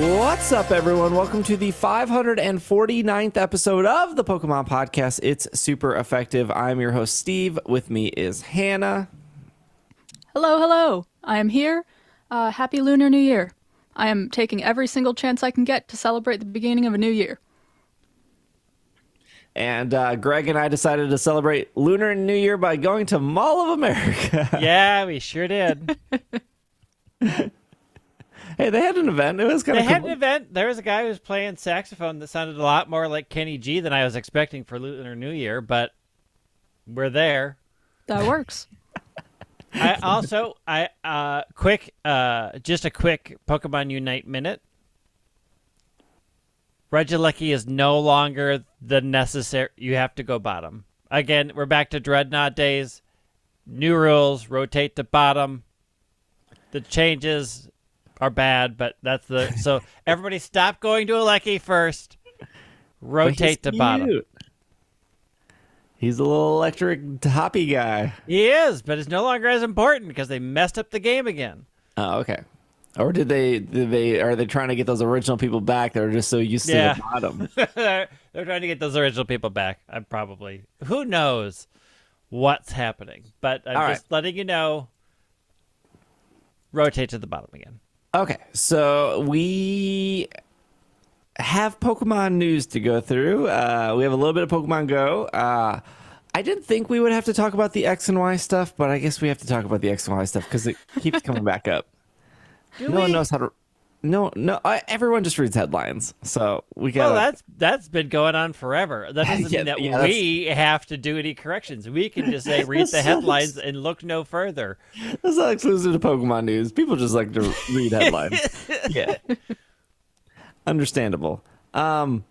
What's up, everyone? Welcome to the 549th episode of the Pokemon Podcast. It's super effective. I'm your host, Steve. With me is Hannah. Hello, hello. I am here. Happy Lunar New Year. I am taking every single chance I can get to celebrate the beginning of a new year. And Greg and I decided to celebrate Lunar New Year by going to Mall of America. Yeah, we sure did. Hey, they had an event. It was kind of cool. They had an event. There was a guy who was playing saxophone that sounded a lot more like Kenny G than I was expecting for Lunar New Year, but we're there. That works. Just a quick Pokemon Unite minute. Regieleki is no longer the necessary. You have to go bottom. Again, we're back to Dreadnought days. New rules, rotate to bottom. The changes are bad, but that's the... So everybody stop going to Aleki first. Rotate to bottom. He's a little electric hoppy guy. He is, but it's no longer as important because they messed up the game again. Oh, okay. Or are they trying to get those original people back that are just so used to the bottom? They're trying to get those original people back. I'm probably... Who knows what's happening? But I'm just letting you know, rotate to the bottom again. Okay, so we have Pokemon news to go through. We have a little bit of Pokemon Go. I didn't think we would have to talk about the X and Y stuff, but I guess we have to talk about the X and Y stuff because it keeps coming back up. No one knows how to... No, everyone just reads headlines, so we got. Well, that's been going on forever. That doesn't mean that we have to do any corrections. We can just say read the headlines and look no further. That's not exclusive to Pokemon news. People just like to read headlines. Yeah, understandable. And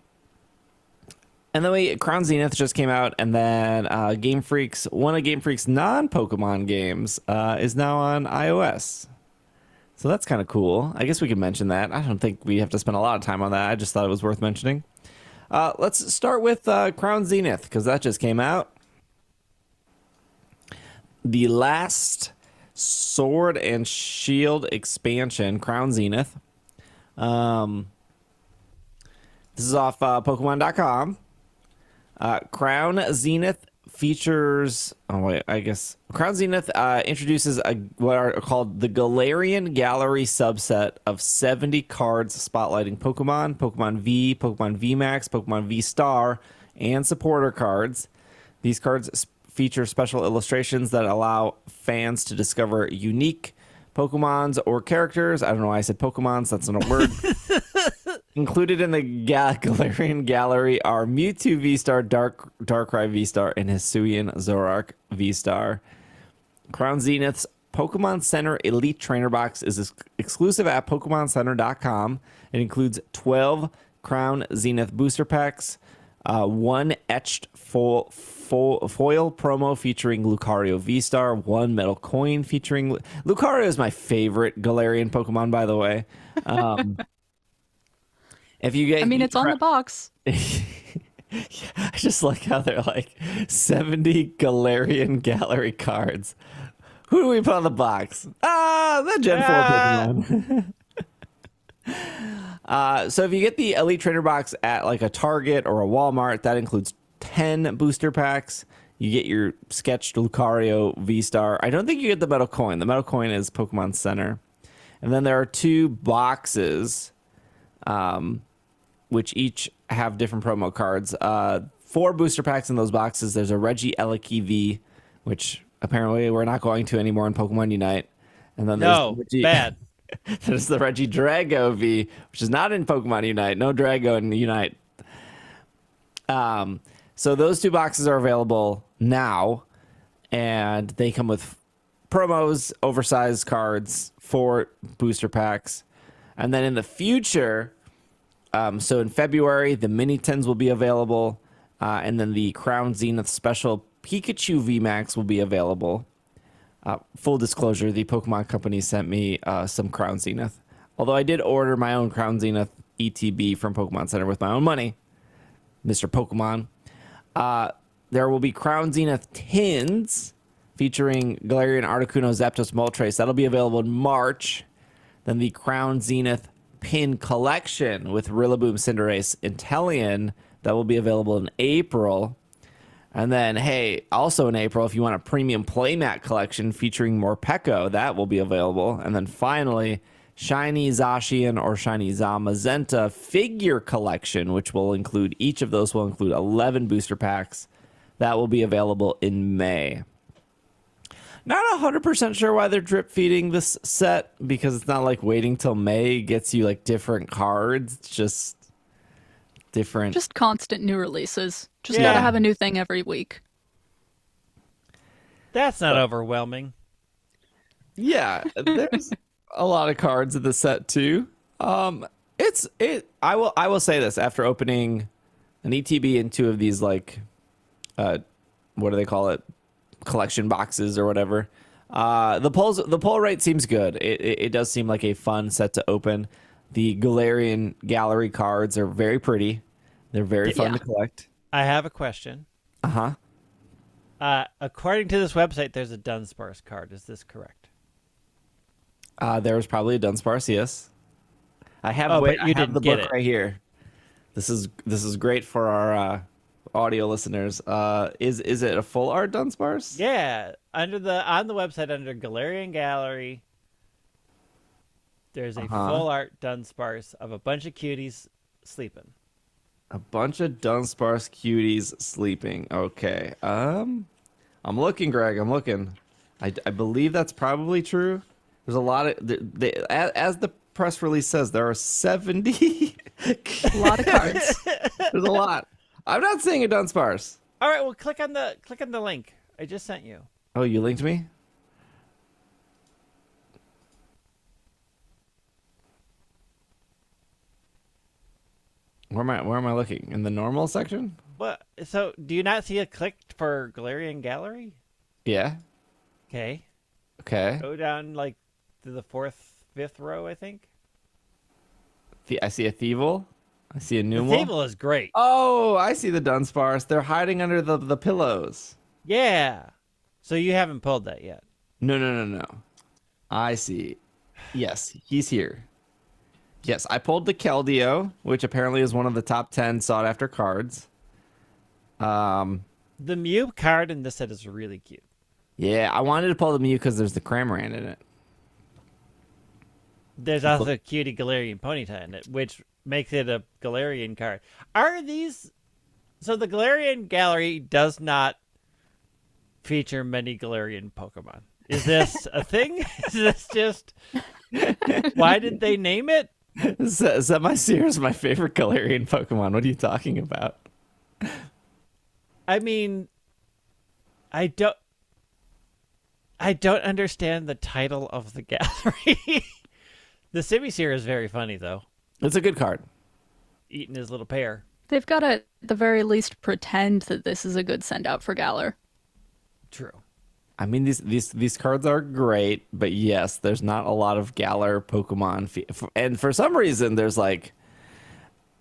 then Crown Zenith just came out, and then Game Freak's one of Game Freak's non-Pokemon games is now on iOS. So that's kind of cool. I guess we could mention that. I don't think we have to spend a lot of time on that. I just thought it was worth mentioning. Let's start with Crown Zenith, because that just came out. The last Sword and Shield expansion, Crown Zenith. This is off Pokemon.com. Crown Zenith features... Crown Zenith introduces what are called the Galarian Gallery subset of 70 cards spotlighting Pokemon, Pokemon V, Pokemon V Max, Pokemon V Star, and supporter cards. These cards feature special illustrations that allow fans to discover unique Pokemons or characters. I don't know why I said Pokemons. That's not a word. Included in the Galarian Gallery are Mewtwo V-Star, Darkrai V-Star, and Hisuian Zoroark V-Star. Crown Zenith's Pokemon Center Elite Trainer Box is exclusive at PokemonCenter.com. It includes 12 Crown Zenith booster packs, one etched foil promo featuring Lucario V-Star, one metal coin featuring... Lucario is my favorite Galarian Pokemon, by the way. If you get, it's on the box. Yeah, I just like how they're like 70 Galarian Gallery cards. Who do we put on the box? The Gen 4 Pokemon. So if you get the Elite Trainer Box at like a Target or a Walmart, that includes 10 booster packs. You get your sketched Lucario V-Star. I don't think you get the metal coin. The metal coin is Pokemon Center. And then there are 2 boxes, which each have different promo cards. 4 booster packs in those boxes. There's a Regieleki V, which apparently we're not going to anymore in Pokemon Unite. And then bad. There's the Regidrago V, which is not in Pokemon Unite. No Drago in Unite. So those 2 boxes are available now, and they come with promos, oversized cards, 4 booster packs. And then in the future... so in February, the Mini Tins will be available, and then the Crown Zenith Special Pikachu VMAX will be available. Full disclosure, the Pokemon Company sent me some Crown Zenith. Although I did order my own Crown Zenith ETB from Pokemon Center with my own money, Mr. Pokemon. There will be Crown Zenith Tins featuring Galarian Articuno, Zapdos, Moltres. That'll be available in March. Then the Crown Zenith pin collection with Rillaboom, Cinderace, Inteleon that will be available in April. And then, hey, also in April, if you want a premium playmat collection featuring more Morpeko, that will be available. And then finally, Shiny Zacian or Shiny Zamazenta figure collection, which will include, each of those will include 11 booster packs. That will be available in May. Not 100% sure why they're drip feeding this set, because it's not like waiting till May gets you like different cards. It's just different. Just constant new releases. Just gotta have a new thing every week. That's not overwhelming. Yeah, there's a lot of cards in the set too. I will say this, after opening an ETB and 2 of these, like what do they call it, collection boxes or whatever, the pull rate seems good. It does seem like a fun set to open. The Galarian Gallery cards are very pretty. They're very fun to collect. I have a question. According to this website, there's a Dunsparce card. Is this correct? There was probably a Dunsparce, yes. I have, but you I have didn't the get book it. right here. This is great for our audio listeners. Is it a full art Dunsparce? Yeah, on the website under Galarian Gallery, there's a full art Dunsparce of a bunch of cuties sleeping. A bunch of Dunsparce cuties sleeping. Okay. I'm looking, Greg. I'm looking. I believe that's probably true. There's a lot of as the press release says, there are 70. A lot of cards. There's a lot. I'm not seeing a Dunsparce. All right, well, click on the link I just sent you. Oh, you linked me? Where am I looking? In the normal section? What? So, do you not see a click for Galarian Gallery? Yeah. Okay. Okay. Go down like to the 4th, 5th row, I think. I see a Thievul. I see a The Numel. table is great. Oh, I see the Dunsparce. They're hiding under the pillows. Yeah. So you haven't pulled that yet. No. I see. Yes, he's here. Yes, I pulled the Keldeo, which apparently is one of the top 10 sought after cards. The Mew card in this set is really cute. Yeah, I wanted to pull the Mew because there's the Cramorant in it. There's also a cutie Galarian Ponyta in it, which makes it a Galarian card. Are these... So the Galarian Gallery does not feature many Galarian Pokemon. Is this a thing? Is this just... Why did they name it? Semi-Seer is my favorite Galarian Pokemon. What are you talking about? I mean, I don't understand the title of the gallery. The Simisear is very funny, though. It's a good card. Eating his little pear. They've got to, at the very least, pretend that this is a good send-out for Galar. True. I mean, these cards are great, but yes, there's not a lot of Galar Pokemon. And for some reason, there's like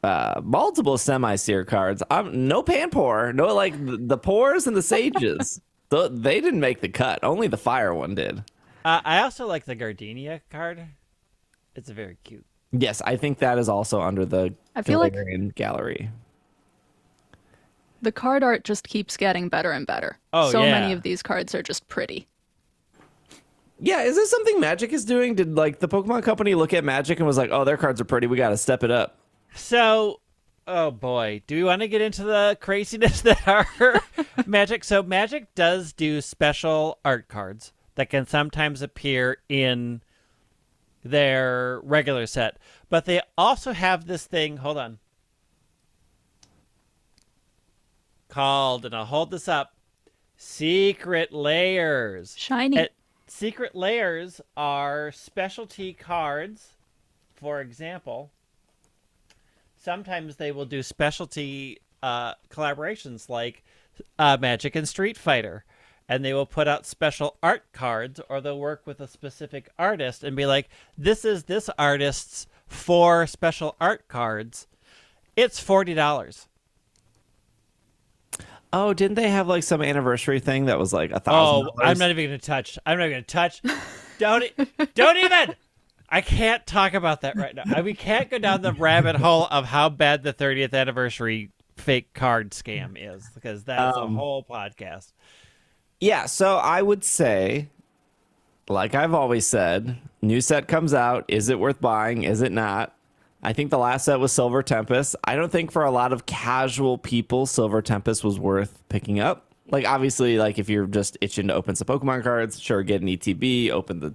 multiple Semi-Seer cards. No Panpour. No, like the Pours and the Sages. They didn't make the cut. Only the Fire one did. I also like the Gardenia card. It's very cute. Yes, I think that is also under the I feel like Galarian Gallery. the card art just keeps getting better and better. Oh, so yeah. many of these cards are just pretty. Yeah, is this something Magic is doing? Did like the Pokemon Company look at Magic and was like, "Oh, their cards are pretty. We got to step it up." So, oh boy, do we want to get into the craziness that are Magic? So Magic does do special art cards that can sometimes appear in their regular set, but they also have this thing, hold on, called, and I'll hold this up, Secret Layers. Shiny. Secret Layers are specialty cards. For example, sometimes they will do specialty collaborations like Magic and Street Fighter, and they will put out special art cards, or they'll work with a specific artist and be like, this is this artist's 4 special art cards. It's $40. Oh, didn't they have like some anniversary thing that was like $1,000? Oh, I'm not even going to touch. I'm not going to touch. Don't even. I can't talk about that right now. We can't go down the rabbit hole of how bad the 30th anniversary fake card scam is, because that's a whole podcast. Yeah, so I would say, like I've always said, new set comes out. Is it worth buying? Is it not? I think the last set was Silver Tempest. I don't think for a lot of casual people, Silver Tempest was worth picking up. Like, obviously, like if you're just itching to open some Pokemon cards, sure, get an ETB, open the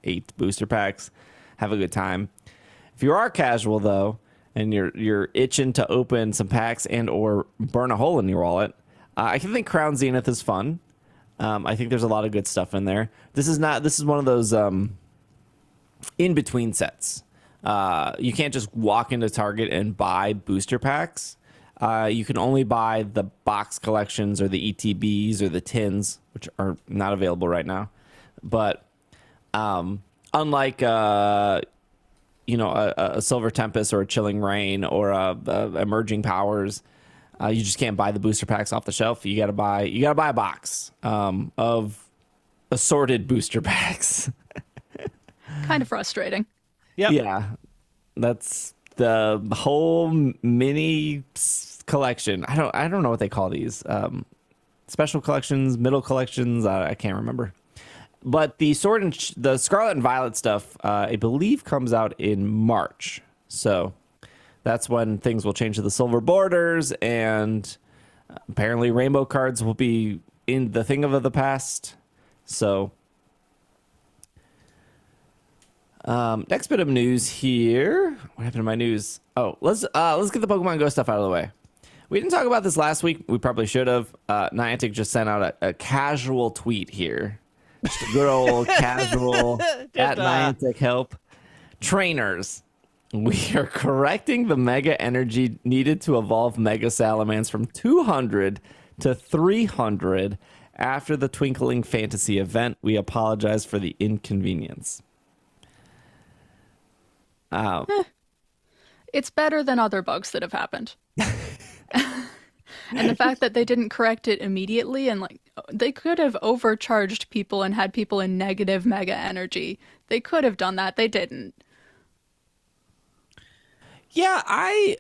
8 booster packs, have a good time. If you are casual though, and you're itching to open some packs and or burn a hole in your wallet, I think Crown Zenith is fun. I think there's a lot of good stuff in there. This is one of those in between sets. You can't just walk into Target and buy booster packs. You can only buy the box collections or the ETBs or the tins, which are not available right now. But unlike a Silver Tempest or a Chilling Rain or a Emerging Powers, you just can't buy the booster packs off the shelf. You gotta buy a box of assorted booster packs. Kind of frustrating. Yep. Yeah, that's the whole mini collection. I don't know what they call these. Special collections, middle collections. I can't remember. But the the Scarlet and Violet stuff, I believe, comes out in March. So that's when things will change to the silver borders, and apparently rainbow cards will be in the thing of the past. So next bit of news here. What happened to my news? Oh, let's get the Pokemon Go stuff out of the way. We didn't talk about this last week. We probably should have. Niantic just sent out a casual tweet here. Just a good old casual at Niantic help. Trainers, we are correcting the Mega Energy needed to evolve Mega Salamence from 200 to 300 after the Twinkling Fantasy event. We apologize for the inconvenience. It's better than other bugs that have happened. And the fact that they didn't correct it immediately, and like they could have overcharged people and had people in negative Mega Energy. They could have done that. They didn't. Yeah, I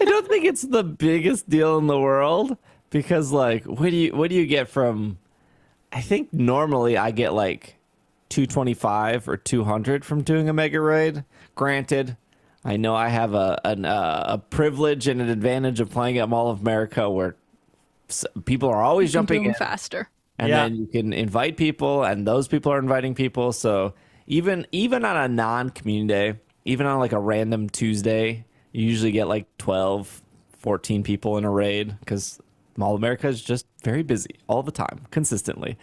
don't think it's the biggest deal in the world, because like what do you get from, I think normally I get like 225 or 200 from doing a Mega Raid. Granted, I know I have a privilege and an advantage of playing at Mall of America, where people are always jumping in faster. and then you can invite people, and those people are inviting people. So even on a non-community day, even on like a random Tuesday, you usually get like 12, 14 people in a raid, because Mall of America is just very busy all the time, consistently.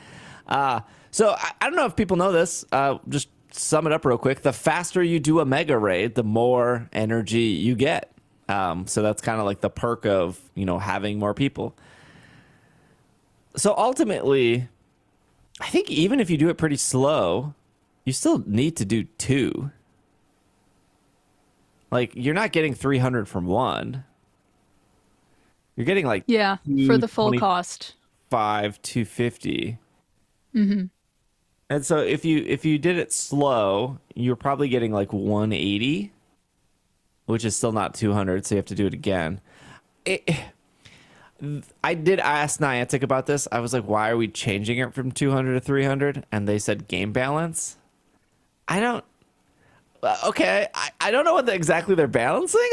So I don't know if people know this. Just sum it up real quick. The faster you do a Mega Raid, the more energy you get. So that's kind of like the perk of, having more people. So ultimately, I think even if you do it pretty slow, you still need to do 2. Like, you're not getting 300 from 1. You're getting like for the full cost. 250. Mm-hmm. And so if you did it slow, you're probably getting like 180, which is still not 200, so you have to do it again. I did ask Niantic about this. I was like, why are we changing it from 200 to 300? And they said game balance. I don't know what exactly they're balancing.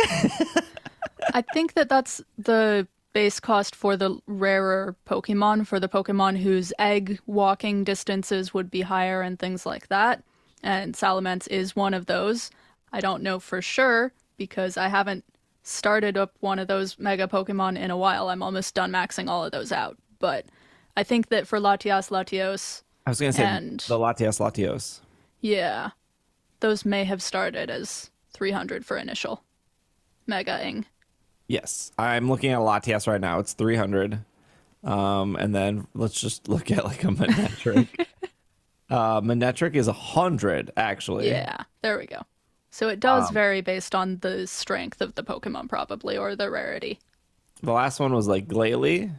I think that's the base cost for the rarer Pokemon, for the Pokemon whose egg walking distances would be higher and things like that. And Salamence is one of those. I don't know for sure, because I haven't started up one of those Mega Pokemon in a while. I'm almost done maxing all of those out. But I think that for Latias, Latios... I was going to say the Latias, Latios. Yeah. Those may have started as 300 for initial Mega-ing. Yes, I'm looking at a Latias right now. It's 300. And then let's just look at like a Manectric. Manectric is 100, actually. Yeah, there we go. So it does vary based on the strength of the Pokemon, probably, or the rarity. The last one was like Glalie.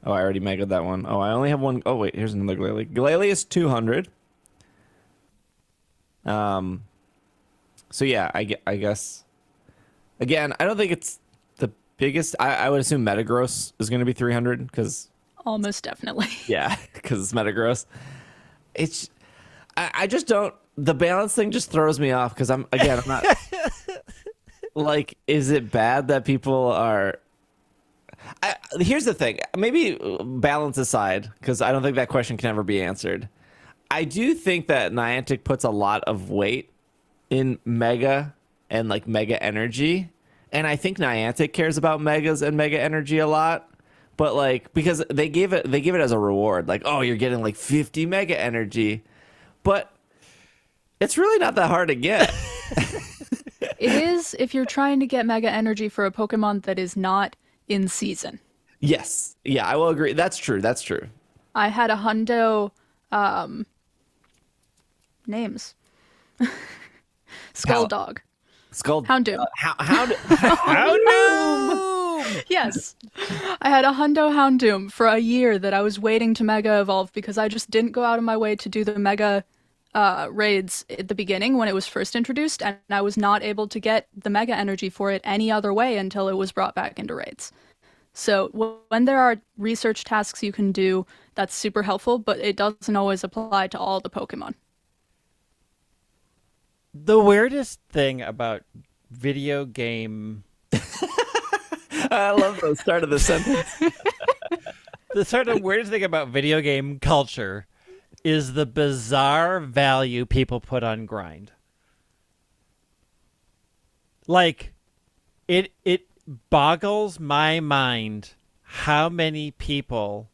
Oh, I already megaed that one. Oh, I only have one. Oh, wait, here's another Glalie. Glalie is 200. So yeah, I guess. Again, I don't think it's the biggest. I would assume Metagross is going to be 300 because. Almost definitely. Yeah, because it's Metagross. It's. I just don't. The balance thing just throws me off because I'm not. Like, is it bad that people are? Here's the thing. Maybe balance aside, because I don't think that question can ever be answered. I do think that Niantic puts a lot of weight in Mega and like Mega Energy, and I think Niantic cares about Megas and Mega Energy a lot. But like, because they give it as a reward, like, oh, you're getting like 50 Mega Energy, but it's really not that hard to get. It is if you're trying to get Mega Energy for a Pokemon that is not in season. Yes. Yeah, I will agree. That's true. That's true. I had a hundo names. Skulldog. Houndoom. Houndoom! Yes. I had a hundo Houndoom for a year that I was waiting to Mega Evolve because I just didn't go out of my way to do the Mega raids at the beginning when it was first introduced, and I was not able to get the Mega Energy for it any other way until it was brought back into raids. So when there are research tasks you can do, that's super helpful, but it doesn't always apply to all the Pokemon. The weirdest thing about video game... I love the start of the sentence. The sort of weirdest thing about video game culture is the bizarre value people put on grind. Like, it boggles my mind how many people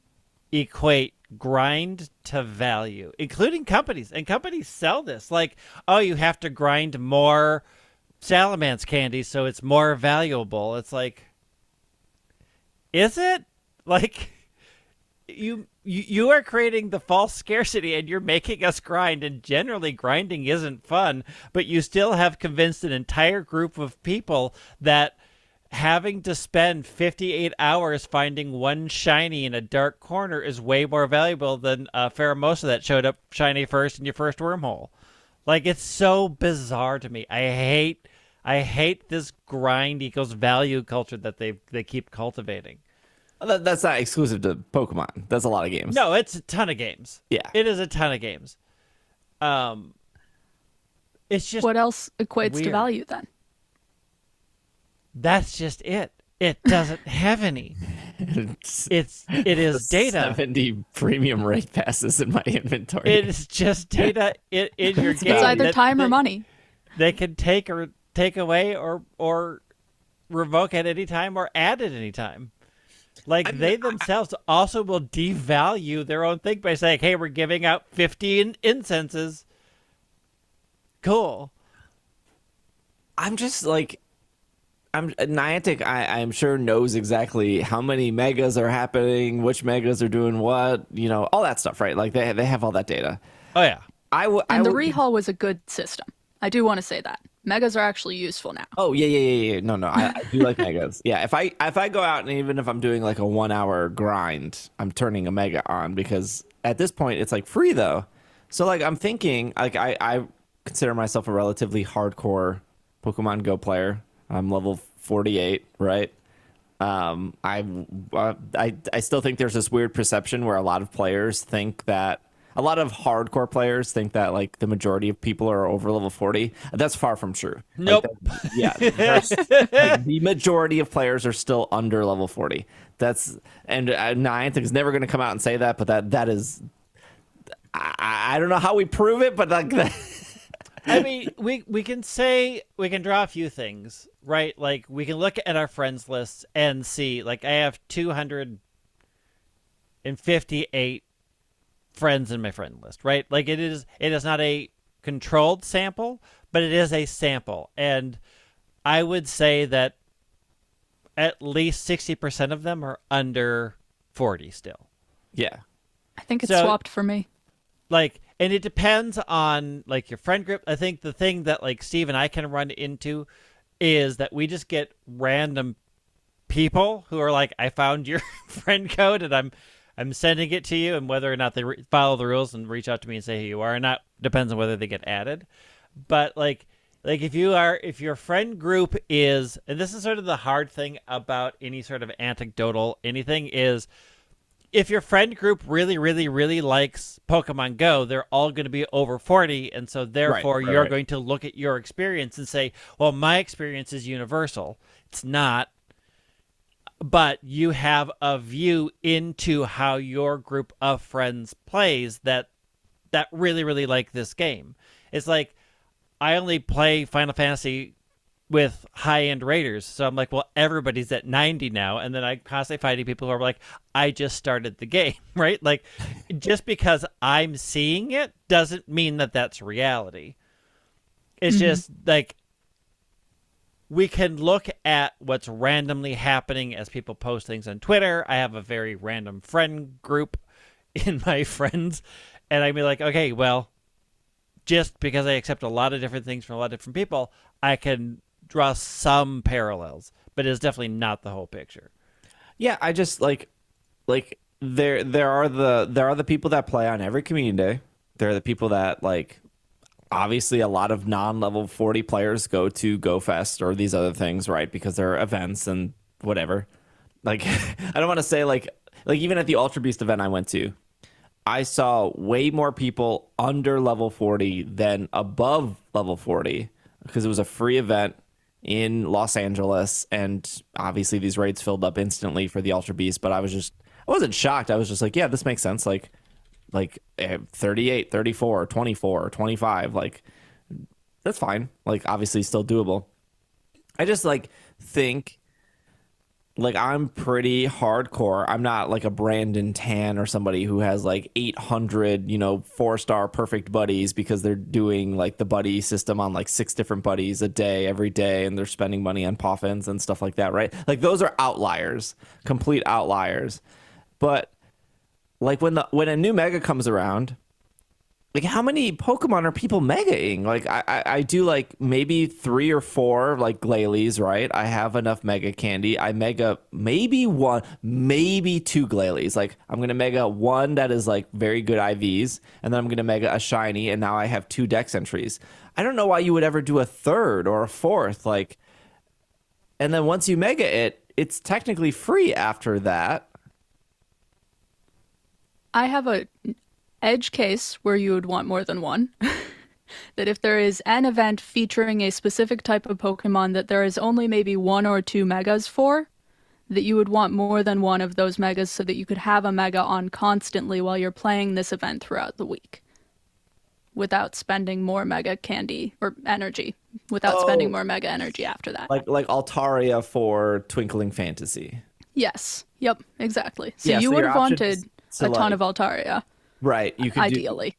equate grind to value, including companies. And companies sell this. Like, oh, you have to grind more Salamence candy so it's more valuable. It's like, is it? Like... You are creating the false scarcity and you're making us grind, and generally grinding isn't fun, but you still have convinced an entire group of people that having to spend 58 hours finding one shiny in a dark corner is way more valuable than a Pheromosa that showed up shiny first in your first wormhole. Like, it's so bizarre to me. I hate this grind equals value culture that they keep cultivating. That's not exclusive to Pokemon. That's a lot of games. No, it's a ton of games. Yeah. It is a ton of games. It's just... What else equates weird. to value then? That's just it. It doesn't have any. It is data. 70 premium raid passes in my inventory. It is just data in your game. It's either time or money. They can take away or revoke at any time or add at any time. Like, they themselves also will devalue their own thing by saying, hey, we're giving out 15 incenses. Cool. I'm just like, Niantic, I'm sure knows exactly how many megas are happening, which megas are doing what, all that stuff, right? Like, they have all that data. Oh, yeah. And the rehaul was a good system. I do want to say that. Megas are actually useful now. Oh, yeah. No, I do like megas. Yeah, if I go out and even if I'm doing like a 1 hour grind, I'm turning a mega on because at this point it's like free though. So like I'm thinking, like I consider myself a relatively hardcore Pokemon Go player. I'm level 48, right? I still think there's this weird perception where a lot of hardcore players think that like the majority of people are over level 40. That's far from true. Nope. Like, the majority of players are still under level 40. And Niantic is never going to come out and say that, but that is, I don't know how we prove it, but like I mean, we can draw a few things, right? Like, we can look at our friends lists and see, like, I have 258 friends in my friend list, right? Like, it is not a controlled sample, but it is a sample. And I would say that at least 60% of them are under 40 still. Yeah. I think it's swapped for me. Like, and it depends on like your friend group. I think the thing that like Steve and I can run into is that we just get random people who are like, I found your friend code and I'm sending it to you, and whether or not they follow the rules and reach out to me and say who you are or not depends on whether they get added. But like if your friend group is, and this is sort of the hard thing about any sort of anecdotal anything, is if your friend group really, really, really likes Pokemon Go, they're all going to be over 40, and so therefore you're going to look at your experience and say, well, my experience is universal. It's not. But you have a view into how your group of friends plays that really, really like this game. It's like, I only play Final Fantasy with high-end raiders, so I'm like, well, everybody's at 90 now, and then I'm constantly fighting people who are like, I just started the game, right? Like, just because I'm seeing it doesn't mean that that's reality. It's just, like, we can look at what's randomly happening as people post things on Twitter. I have a very random friend group in my friends, and I'd be like, okay, well, just because I accept a lot of different things from a lot of different people, I can draw some parallels, but it's definitely not the whole picture. Yeah, I just like there are the people that play on every community day. There are the people that like, obviously a lot of non-level 40 players go to Go Fest or these other things, right? Because there are events and whatever. Like, I don't want to say like even at the Ultra Beast event I went to, I saw way more people under level 40 than above level 40 because it was a free event in Los Angeles, and obviously these raids filled up instantly for the Ultra Beast, but I wasn't shocked. I was just like, yeah, this makes sense. Like 38, 34, 24, 25, like that's fine. Like obviously still doable. I just like think like I'm pretty hardcore. I'm not like a Brandon Tan or somebody who has like 800, 4-star perfect buddies because they're doing like the buddy system on like 6 different buddies a day, every day, and they're spending money on poffins and stuff like that, right? Like those are outliers, complete outliers. But like when a new mega comes around, like how many Pokemon are people megaing? Like I do like maybe 3 or 4 like Glalie, right? I have enough mega candy. I mega maybe 1, maybe 2 Glalie. Like I'm gonna mega 1 that is like very good IVs, and then I'm gonna mega a shiny, and now I have 2 dex entries. I don't know why you would ever do a 3rd or a 4th, like, and then once you mega it, it's technically free after that. I have a edge case where you would want more than one. That if there is an event featuring a specific type of Pokemon that there is only maybe 1 or 2 megas for, that you would want more than one of those megas so that you could have a mega on constantly while you're playing this event throughout the week without spending more mega candy or energy, without spending more mega energy after that. Like Altaria for Twinkling Fantasy. Yes. Yep, exactly. So Yeah, you so would your have option wanted is a ton of Altaria. Right. You could ideally.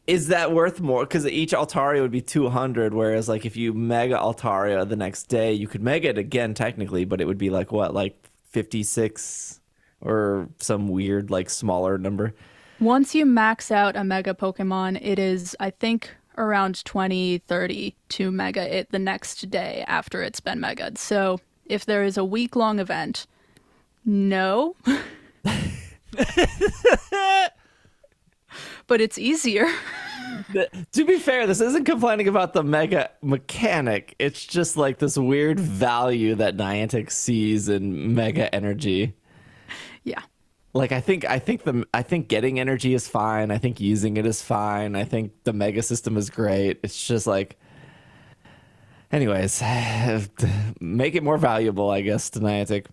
Is that worth more? Because each Altaria would be 200, whereas like if you mega Altaria the next day, you could mega it again technically, but it would be like what, like 56 or some weird like smaller number. Once you max out a mega Pokemon, it is, I think, around 20, 30 to mega it the next day after it's been mega'd. So if there is a week-long event, no. But it's easier. To be fair, this isn't complaining about the mega mechanic. It's just like this weird value that Niantic sees in mega energy. Yeah. Like I think getting energy is fine. I think using it is fine. I think the mega system is great. It's just like, anyways, make it more valuable, I guess, to Niantic.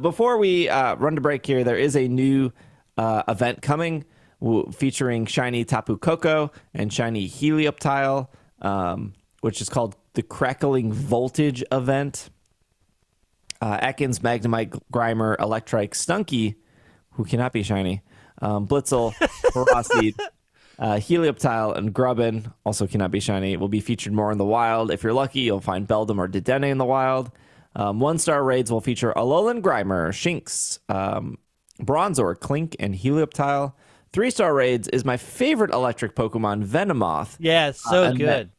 Before we run to break here, there is a new event coming featuring shiny Tapu Koko and shiny Helioptile, which is called the Crackling Voltage event. Ekans, Magnemite, Grimer, Electrike, Stunky, who cannot be shiny, Blitzel, Ferocity, Helioptile, and Grubbin, also cannot be shiny, will be featured more in the wild. If you're lucky, you'll find Beldum or Dedenne in the wild. 1-star raids will feature Alolan Grimer, Shinx, Bronzor, Clink, and Helioptile. 3-star raids is my favorite electric Pokemon, Venomoth. Yeah, it's so good.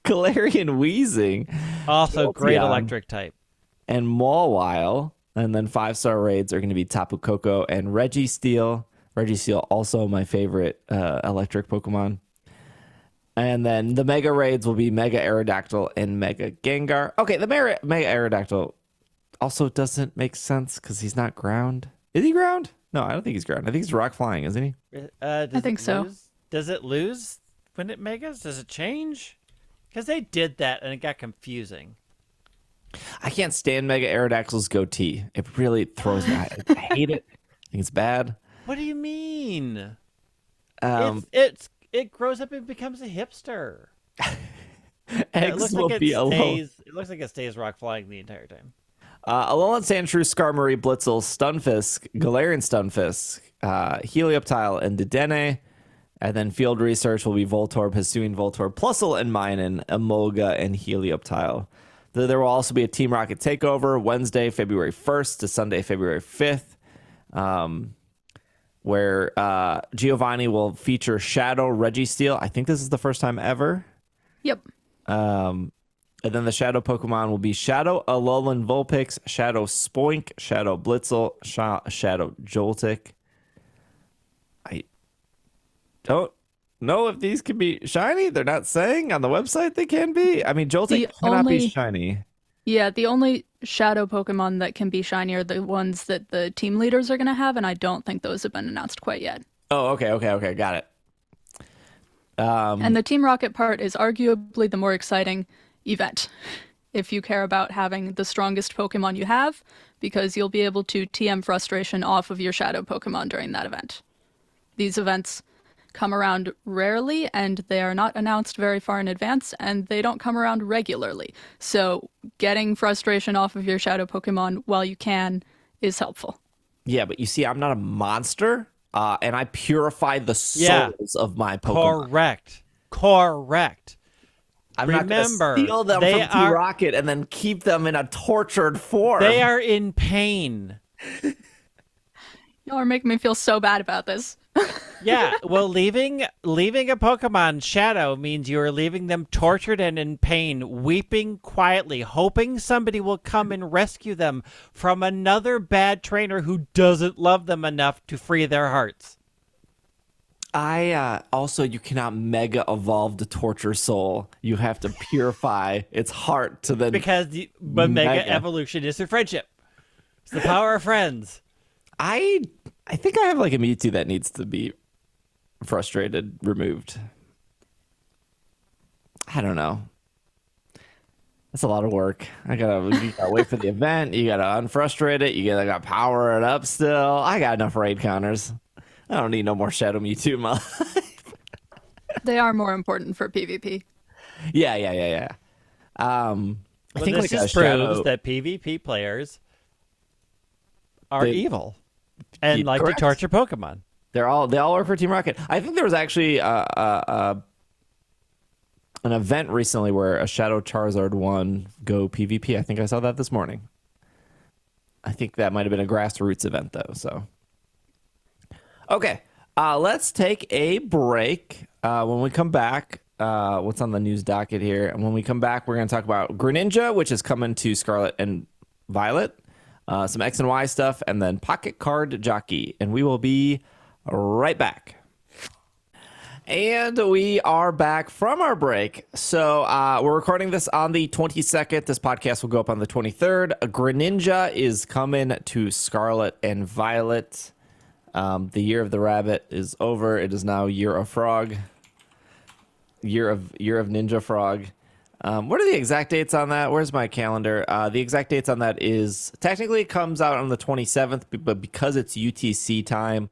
Galarian Weezing. Also great Jolteon, electric type. and Mawile. And then 5-star raids are going to be Tapu Koko and Registeel. Registeel, also my favorite electric Pokemon. And then the Mega raids will be Mega Aerodactyl and Mega Gengar. Okay, the Mega Aerodactyl also doesn't make sense because he's not ground. Is he ground? No, I don't think he's ground. I think he's rock flying, isn't he? I think so. Does it lose when it Megas? Does it change? Because they did that and it got confusing. I can't stand Mega Aerodactyl's goatee. It really throws me. I hate it. I think it's bad. What do you mean? It grows up and becomes a hipster. Eggs will be alone. It looks like it stays rock flying the entire time. Alolan Sandshrew, Skarmory, Blitzel, Stunfisk, Galarian Stunfisk, Helioptile, and Dedenne. And then field research will be Voltorb, Hisuian Voltorb, Plusle and Minun, Emolga, and Helioptile. There will also be a Team Rocket takeover Wednesday, February 1st to Sunday, February 5th, where Giovanni will feature Shadow Registeel. I think this is the first time ever. Yep. And then the Shadow Pokemon will be Shadow Alolan Vulpix, Shadow Spoink, Shadow Blitzel, Shadow Joltik. I don't know if these can be shiny. They're not saying on the website they can be. I mean, Joltik cannot be shiny. Yeah, the only shadow Pokemon that can be shiny are the ones that the team leaders are going to have, and I don't think those have been announced quite yet. Oh, okay. Got it. And the Team Rocket part is arguably the more exciting event, if you care about having the strongest Pokemon you have, because you'll be able to TM Frustration off of your shadow Pokemon during that event. These events come around rarely, and they are not announced very far in advance, and they don't come around regularly. So getting frustration off of your shadow Pokemon while you can is helpful. Yeah, but you see, I'm not a monster, and I purify the souls of my Pokemon. Correct. I'm not going to steal them from Team Rocket and then keep them in a tortured form. They are in pain. Y'all are making me feel so bad about this. Yeah, well, leaving a Pokemon shadow means you are leaving them tortured and in pain, weeping quietly, hoping somebody will come and rescue them from another bad trainer who doesn't love them enough to free their hearts. Also, you cannot mega evolve the torture soul. You have to purify its heart to the because the mega evolution is through friendship. It's the power of friends. I think I have like a Mewtwo that needs to be frustrated, removed. I don't know. That's a lot of work. You gotta wait for the event. You gotta unfrustrate it. You gotta power it up still. I got enough raid counters. I don't need no more Shadow Mewtwo in my life. They are more important for PvP. Yeah. I think this just proves that PvP players are evil and like to torture Pokemon. They all work for Team Rocket. I think there was actually an event recently where a Shadow Charizard won Go PvP. I think I saw that this morning. I think that might have been a grassroots event though. So, okay, let's take a break. When we come back, what's on the news docket here? And when we come back, we're going to talk about Greninja, which is coming to Scarlet and Violet, some X and Y stuff, and then Pocket Card Jockey. And we will be right back. And we are back from our break. So we're recording this on the 22nd. This podcast will go up on the 23rd. Greninja is coming to Scarlet and Violet. The Year of the Rabbit is over. It is now Year of Frog. Year of Ninja Frog. What are the exact dates on that? Where's my calendar? The exact dates on that is technically it comes out on the 27th, but because it's UTC time,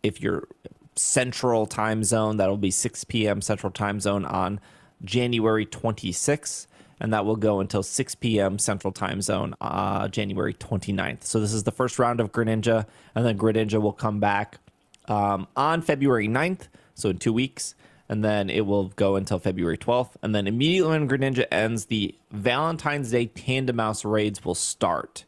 if you're Central Time Zone, that'll be 6 p.m. Central Time Zone on January 26th, and that will go until 6 p.m. Central Time Zone January 29th. So this is the first round of Greninja, and then Greninja will come back on February 9th, so in 2 weeks, and then it will go until February 12th, and then immediately when Greninja ends, the Valentine's Day Tandem Mouse raids will start.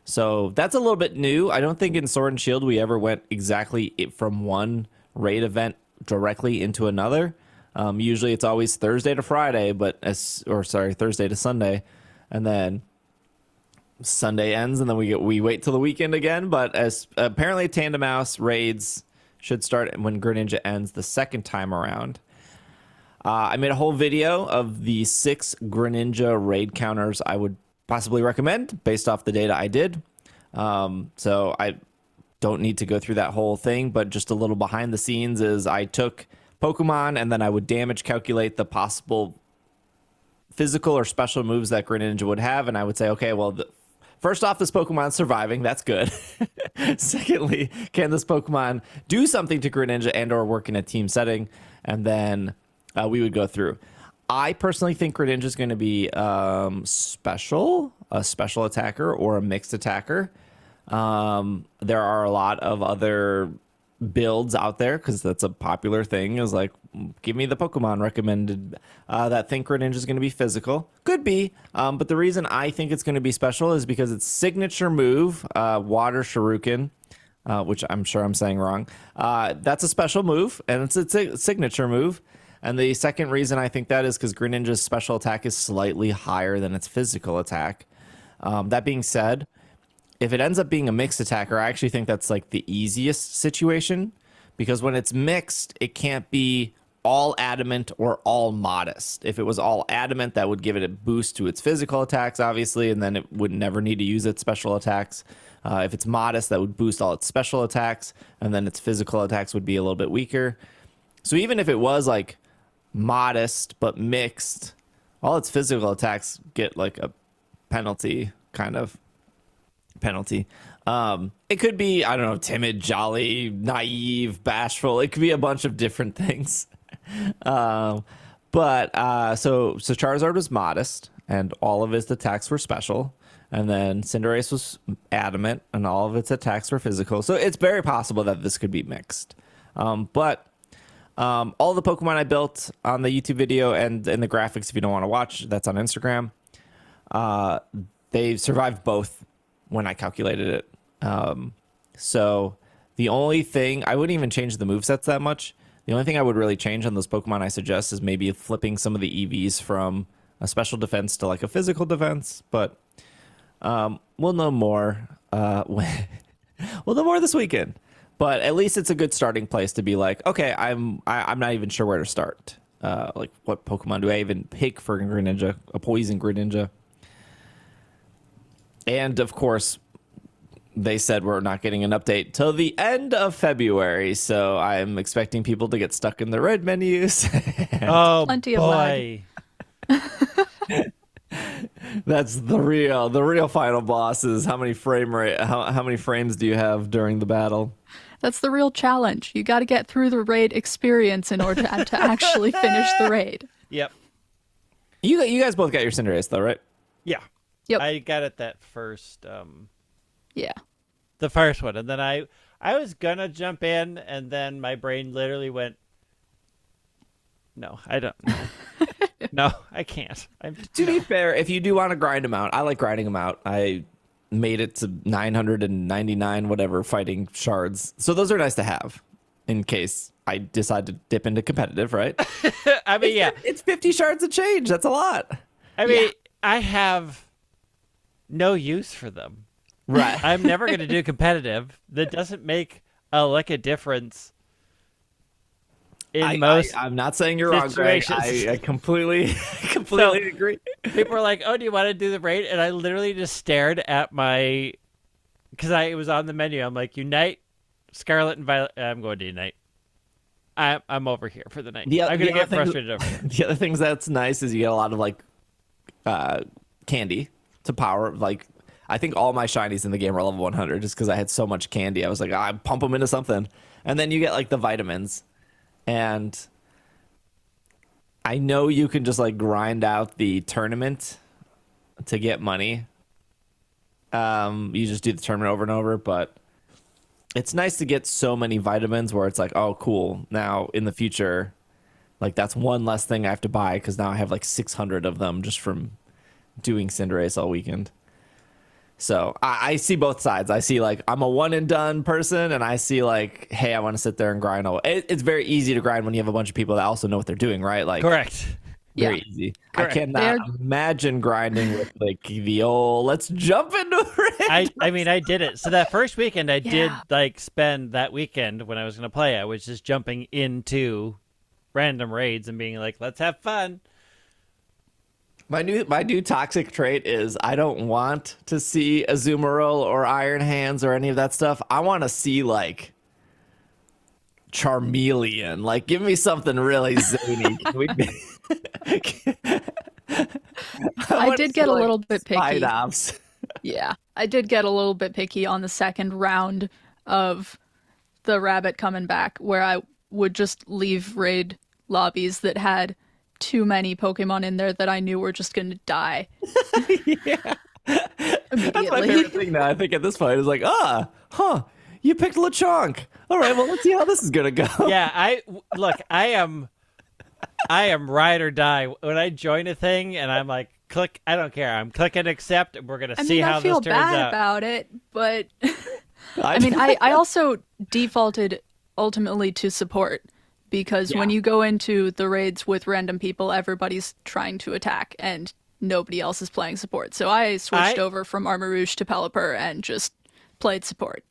So that's a little bit new. I don't think in Sword and Shield we ever went exactly from one raid event directly into another. Usually it's always Thursday to Friday, Thursday to Sunday, and then Sunday ends and then we wait till the weekend again. But as apparently Tandem Mouse raids should start when Greninja ends the second time around. I made a whole video of the 6 Greninja raid counters I would possibly recommend based off the data I did. So I don't need to go through that whole thing, but just a little behind the scenes is I took Pokemon and then I would damage calculate the possible physical or special moves that Greninja would have, and I would say, okay, well, first off, this Pokemon's surviving. That's good. Secondly, can this Pokemon do something to Greninja and or work in a team setting? And then we would go through. I personally think Greninja is going to be a special attacker or a mixed attacker. There are a lot of other builds out there because that's a popular thing, is like, give me the Pokemon recommended that think Greninja is going to be physical. Could be, but the reason I think it's going to be special is because its signature move, Water Shuriken, which I'm sure I'm saying wrong, that's a special move and it's a signature move. And the second reason I think that is because Greninja's special attack is slightly higher than its physical attack. That being said, if it ends up being a mixed attacker, I actually think that's like the easiest situation, because when it's mixed, it can't be all adamant or all modest. If it was all adamant, that would give it a boost to its physical attacks, obviously, and then it would never need to use its special attacks. If it's modest, that would boost all its special attacks, and then its physical attacks would be a little bit weaker. So even if it was like modest but mixed, all its physical attacks get like a penalty, kind of penalty. It could be, I don't know, timid, jolly, naive, bashful. It could be a bunch of different things. So Charizard was modest and all of its attacks were special, and then Cinderace was adamant and all of its attacks were physical. So it's very possible that this could be mixed. But all the Pokemon I built on the YouTube video and in the graphics, if you don't want to watch, that's on Instagram. They survived both when I calculated it. So the only thing, I wouldn't even change the movesets that much. The only thing I would really change on those Pokemon I suggest is maybe flipping some of the EVs from a special defense to like a physical defense. But we'll know more. We'll know more this weekend. But at least it's a good starting place to be like, okay, I'm not even sure where to start. Like, what Pokemon do I even pick for Greninja? A poison Greninja. And of course, they said we're not getting an update till the end of February, so I'm expecting people to get stuck in the red menus. Oh, Plenty of boy. That's the real final boss is how many how many frames do you have during the battle? That's the real challenge. You got to get through the raid experience in order to actually finish the raid. Yep. You guys both got your Cinderace though, right? Yeah. Yep. I got it that first Yeah. the first one, and then I was gonna jump in, and then my brain literally went, no, I don't know. No, I can't. To be fair, if you do want to grind them out, I like grinding them out. I made it to 999 whatever fighting shards, so those are nice to have in case I decide to dip into competitive, right? I mean, yeah, it's 50 shards of change. That's a lot. I mean, I have no use for them. Right. I'm never going to do competitive. That doesn't make a lick of difference in most I'm not saying you're wrong, Greg. I completely agree. People are like, oh, do you want to do the raid? And I literally just stared at my... Because it was on the menu. I'm like, Unite, Scarlet and Violet. I'm going to Unite. I'm over here for the night. I'm going to get frustrated over here. The other things that's nice is you get a lot of, like, candy to power. Like, I think all my shinies in the game are level 100 just because I had so much candy. I was like, I pump them into something. And then you get, like, the vitamins. And I know you can just, like, grind out the tournament to get money. You just do the tournament over and over, but it's nice to get so many vitamins where it's like, oh, cool. Now, in the future, like, that's one less thing I have to buy because now I have, like, 600 of them just from doing Cinderace all weekend. So I see both sides. I see, like, I'm a one and done person, and I see, like, hey, I want to sit there and grind. It's very easy to grind when you have a bunch of people that also know what they're doing, right? Like, Correct. Very easy. Correct. I cannot imagine grinding with like the old let's jump into random. I mean, I did it. So that first weekend, I did Yeah. like spend that weekend when I was going to play. I was just jumping into random raids and being like, let's have fun. My new toxic trait is I don't want to see Azumarill or Iron Hands or any of that stuff. I want to see like Charmeleon. Like, give me something really zany. I did get a little bit picky. Spinoffs. Yeah, I did get a little bit picky on the second round of the rabbit coming back, where I would just leave raid lobbies that had too many Pokemon in there that I knew were just going to die. Yeah. That's my Immediately. favorite thing now. I think at this point is like, you picked Lechonk. All right, well, let's see how this is gonna go. Yeah, I am ride or die. When I join a thing and I'm like, click, I don't care. I'm clicking accept and we're going to see how I feel this turns bad out. about it, but I also defaulted ultimately to support because when you go into the raids with random people, everybody's trying to attack and nobody else is playing support. So I switched over from Armor Rouge to Pelipper and just played support.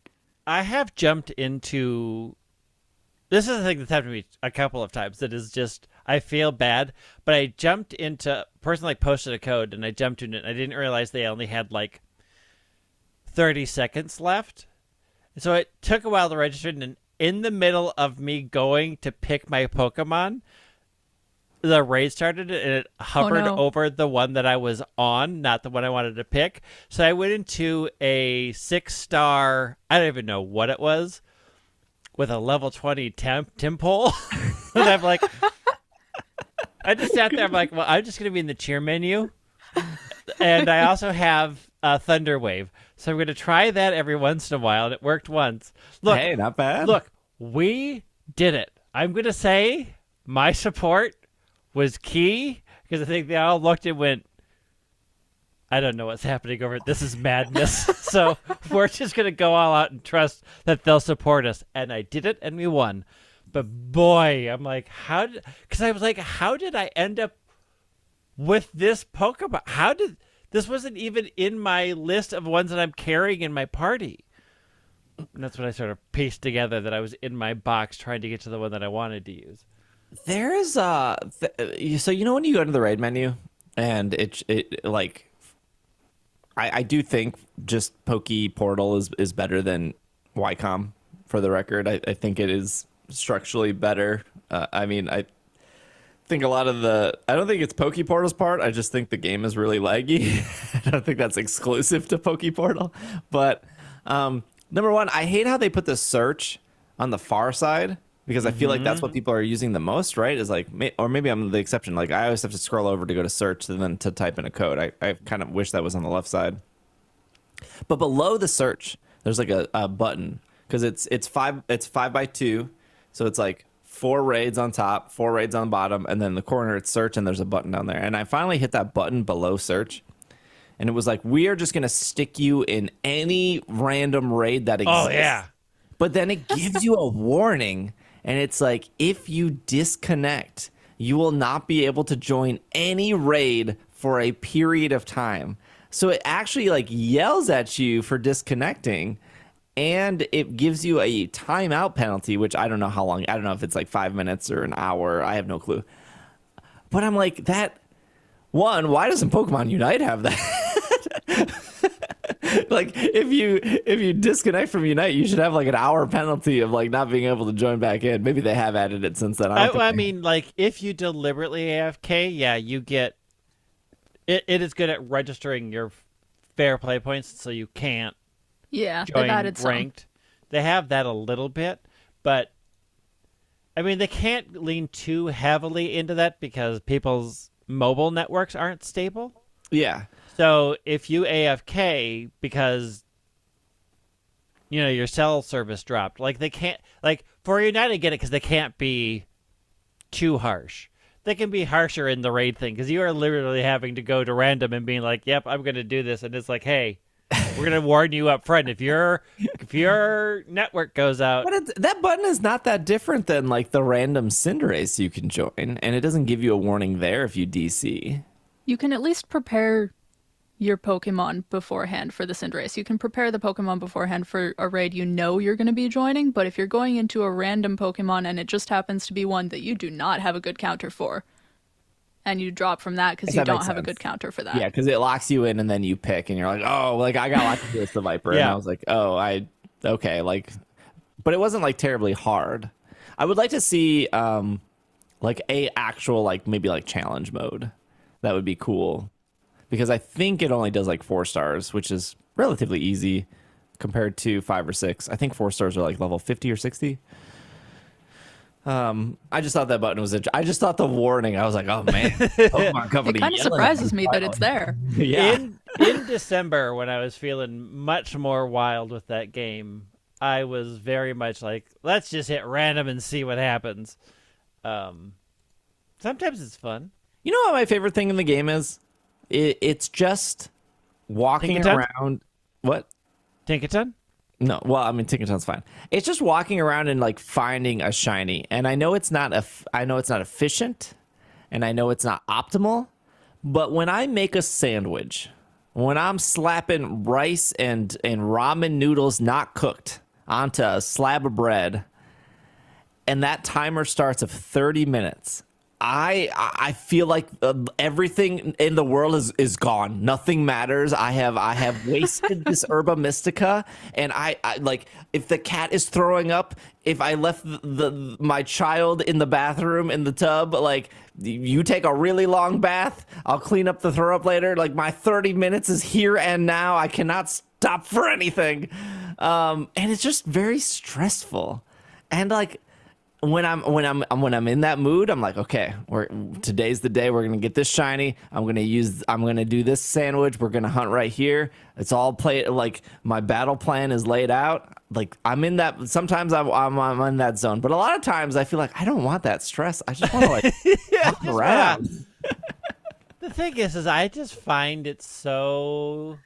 I have jumped into... This is a thing that's happened to me a couple of times. That is just, I feel bad, but I jumped into... person like posted a code and I jumped into it and I didn't realize they only had like 30 seconds left. So it took a while to register, and in the middle of me going to pick my Pokemon, the raid started and it hovered over the one that I was on, not the one I wanted to pick. So I went into a 6-star, I don't even know what it was, with a level 20 Timpole. And I'm like, I just sat there. I'm like, well, I'm just going to be in the cheer menu. And I also have Thunder Wave. So I'm going to try that every once in a while. And it worked once. Look, hey, not bad. Look, we did it. I'm going to say my support was key because I think they all looked and went, I don't know what's happening over it. This is madness. So we're just going to go all out and trust that they'll support us. And I did it and we won. But boy, I'm like, because I was like, how did I end up with this Pokemon? This wasn't even in my list of ones that I'm carrying in my party. And that's when I sort of pieced together that I was in my box trying to get to the one that I wanted to use. There is so you know when you go to the raid menu and it like I do think just Poke Portal is better than Wycom, for the record. I think it is structurally better. I mean, I think a lot of I don't think it's Poke Portal's part. I just think the game is really laggy. I don't think that's exclusive to Poke Portal. But number one, I hate how they put the search on the far side, because I feel like that's what people are using the most, right? Is like, or maybe I'm the exception. Like, I always have to scroll over to go to search and then to type in a code. I kind of wish that was on the left side. But below the search, there's like a button, because it's 5x2, so it's like 4 raids on top, 4 raids on the bottom, and then in the corner it's search, and there's a button down there. And I finally hit that button below search, and it was like, we are just gonna stick you in any random raid that exists. Oh yeah. But then it gives you a warning. And it's like, if you disconnect, you will not be able to join any raid for a period of time. So it actually like yells at you for disconnecting, and it gives you a timeout penalty, which I don't know how long. I don't know if it's like 5 minutes or an hour. I have no clue. But I'm like, why doesn't Pokemon Unite have that? Like, if you disconnect from Unite, you should have like an hour penalty of like not being able to join back in. Maybe they have added it since then. I mean, like, if you deliberately AFK, yeah, you get it. It is good at registering your fair play points, so you can't Yeah, join they've added ranked. They have that a little bit, but I mean, they can't lean too heavily into that because people's mobile networks aren't stable. Yeah. So if you AFK because, you know, your cell service dropped, like, they can't, like, for United, I get it because they can't be too harsh. They can be harsher in the raid thing because you are literally having to go to random and being like, yep, I'm going to do this. And it's like, hey, We're gonna warn you up front if your network goes out. But that button is not that different than like the random Cinderace you can join, and it doesn't give you a warning there if you DC. You can at least prepare your Pokemon beforehand for the Cinderace. You can prepare the Pokemon beforehand for a raid you know you're going to be joining, but if you're going into a random Pokemon and it just happens to be one that you do not have a good counter for, and you drop from that because you don't have a good counter for that. Yeah, because it locks you in and then you pick and you're like, oh, like I got locked into this, the Viper. Yeah. And I was like, oh, okay. Like, but it wasn't like terribly hard. I would like to see like a actual, like maybe like challenge mode. That would be cool. Because I think it only does like 4 stars, which is relatively easy compared to 5 or 6. I think 4 stars are like level 50 or 60. I just thought that button was I just thought the warning. I was like, oh man, Pokemon Company. It kind of surprises me that it's there. Yeah. In December, when I was feeling much more wild with that game, I was very much like, let's just hit random and see what happens. Sometimes it's fun. You know what my favorite thing in the game is? It's just walking Tinkaton? around. What? Tinkaton? No, well, I mean, Tinkaton's fine. It's just walking around and like finding a shiny. And I know it's not efficient, and I know it's not optimal. But when I make a sandwich, when I'm slapping rice and ramen noodles not cooked onto a slab of bread, and that timer starts of 30 minutes. I feel like everything in the world is gone. Nothing matters. I have wasted this herba mystica, and I like if the cat is throwing up, if I left my child in the bathroom in the tub, like you take a really long bath, I'll clean up the throw up later. Like my 30 minutes is here and now. I cannot stop for anything, and it's just very stressful, and like. When I'm in that mood, I'm like, okay, today's the day we're gonna get this shiny. I'm gonna do this sandwich. We're gonna hunt right here. It's all played like my battle plan is laid out. Like I'm in that. Sometimes I'm in that zone, but a lot of times I feel like I don't want that stress. I just want to like walk around. The thing is I just find it so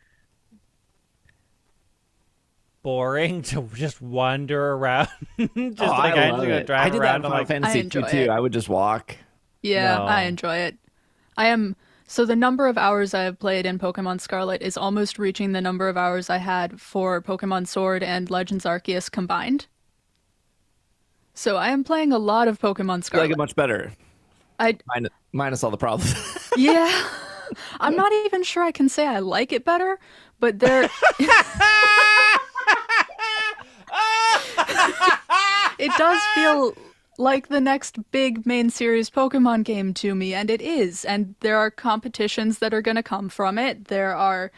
boring to just wander around. Just I love it. I did that in around. Final Fantasy 2 too. I would just walk. Yeah, No. I enjoy it. So the number of hours I have played in Pokemon Scarlet is almost reaching the number of hours I had for Pokemon Sword and Legends Arceus combined. So I am playing a lot of Pokemon I Scarlet. like it much better. Minus all the problems. Yeah. I'm not even sure I can say I like it better, but there it does feel like the next big main series Pokemon game to me, and it is. And there are competitions that are going to come from it. There are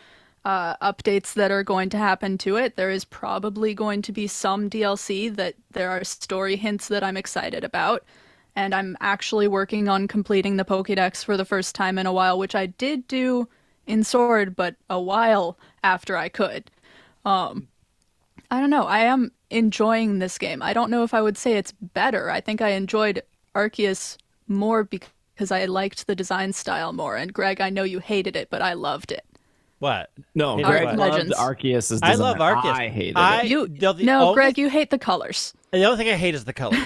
updates that are going to happen to it. There is probably going to be some DLC that there are story hints that I'm excited about. And I'm actually working on completing the Pokédex for the first time in a while, which I did do in Sword, but a while after I could. I don't know. I am enjoying this game. I don't know if I would say it's better. I think I enjoyed Arceus more because I liked the design style more. And Greg, I know you hated it, but I loved it. What? No, Hated Greg what? loved Legends. Arceus' design. I love Arceus. I hated it. No, Greg, you hate the colors. The only thing I hate is the colors.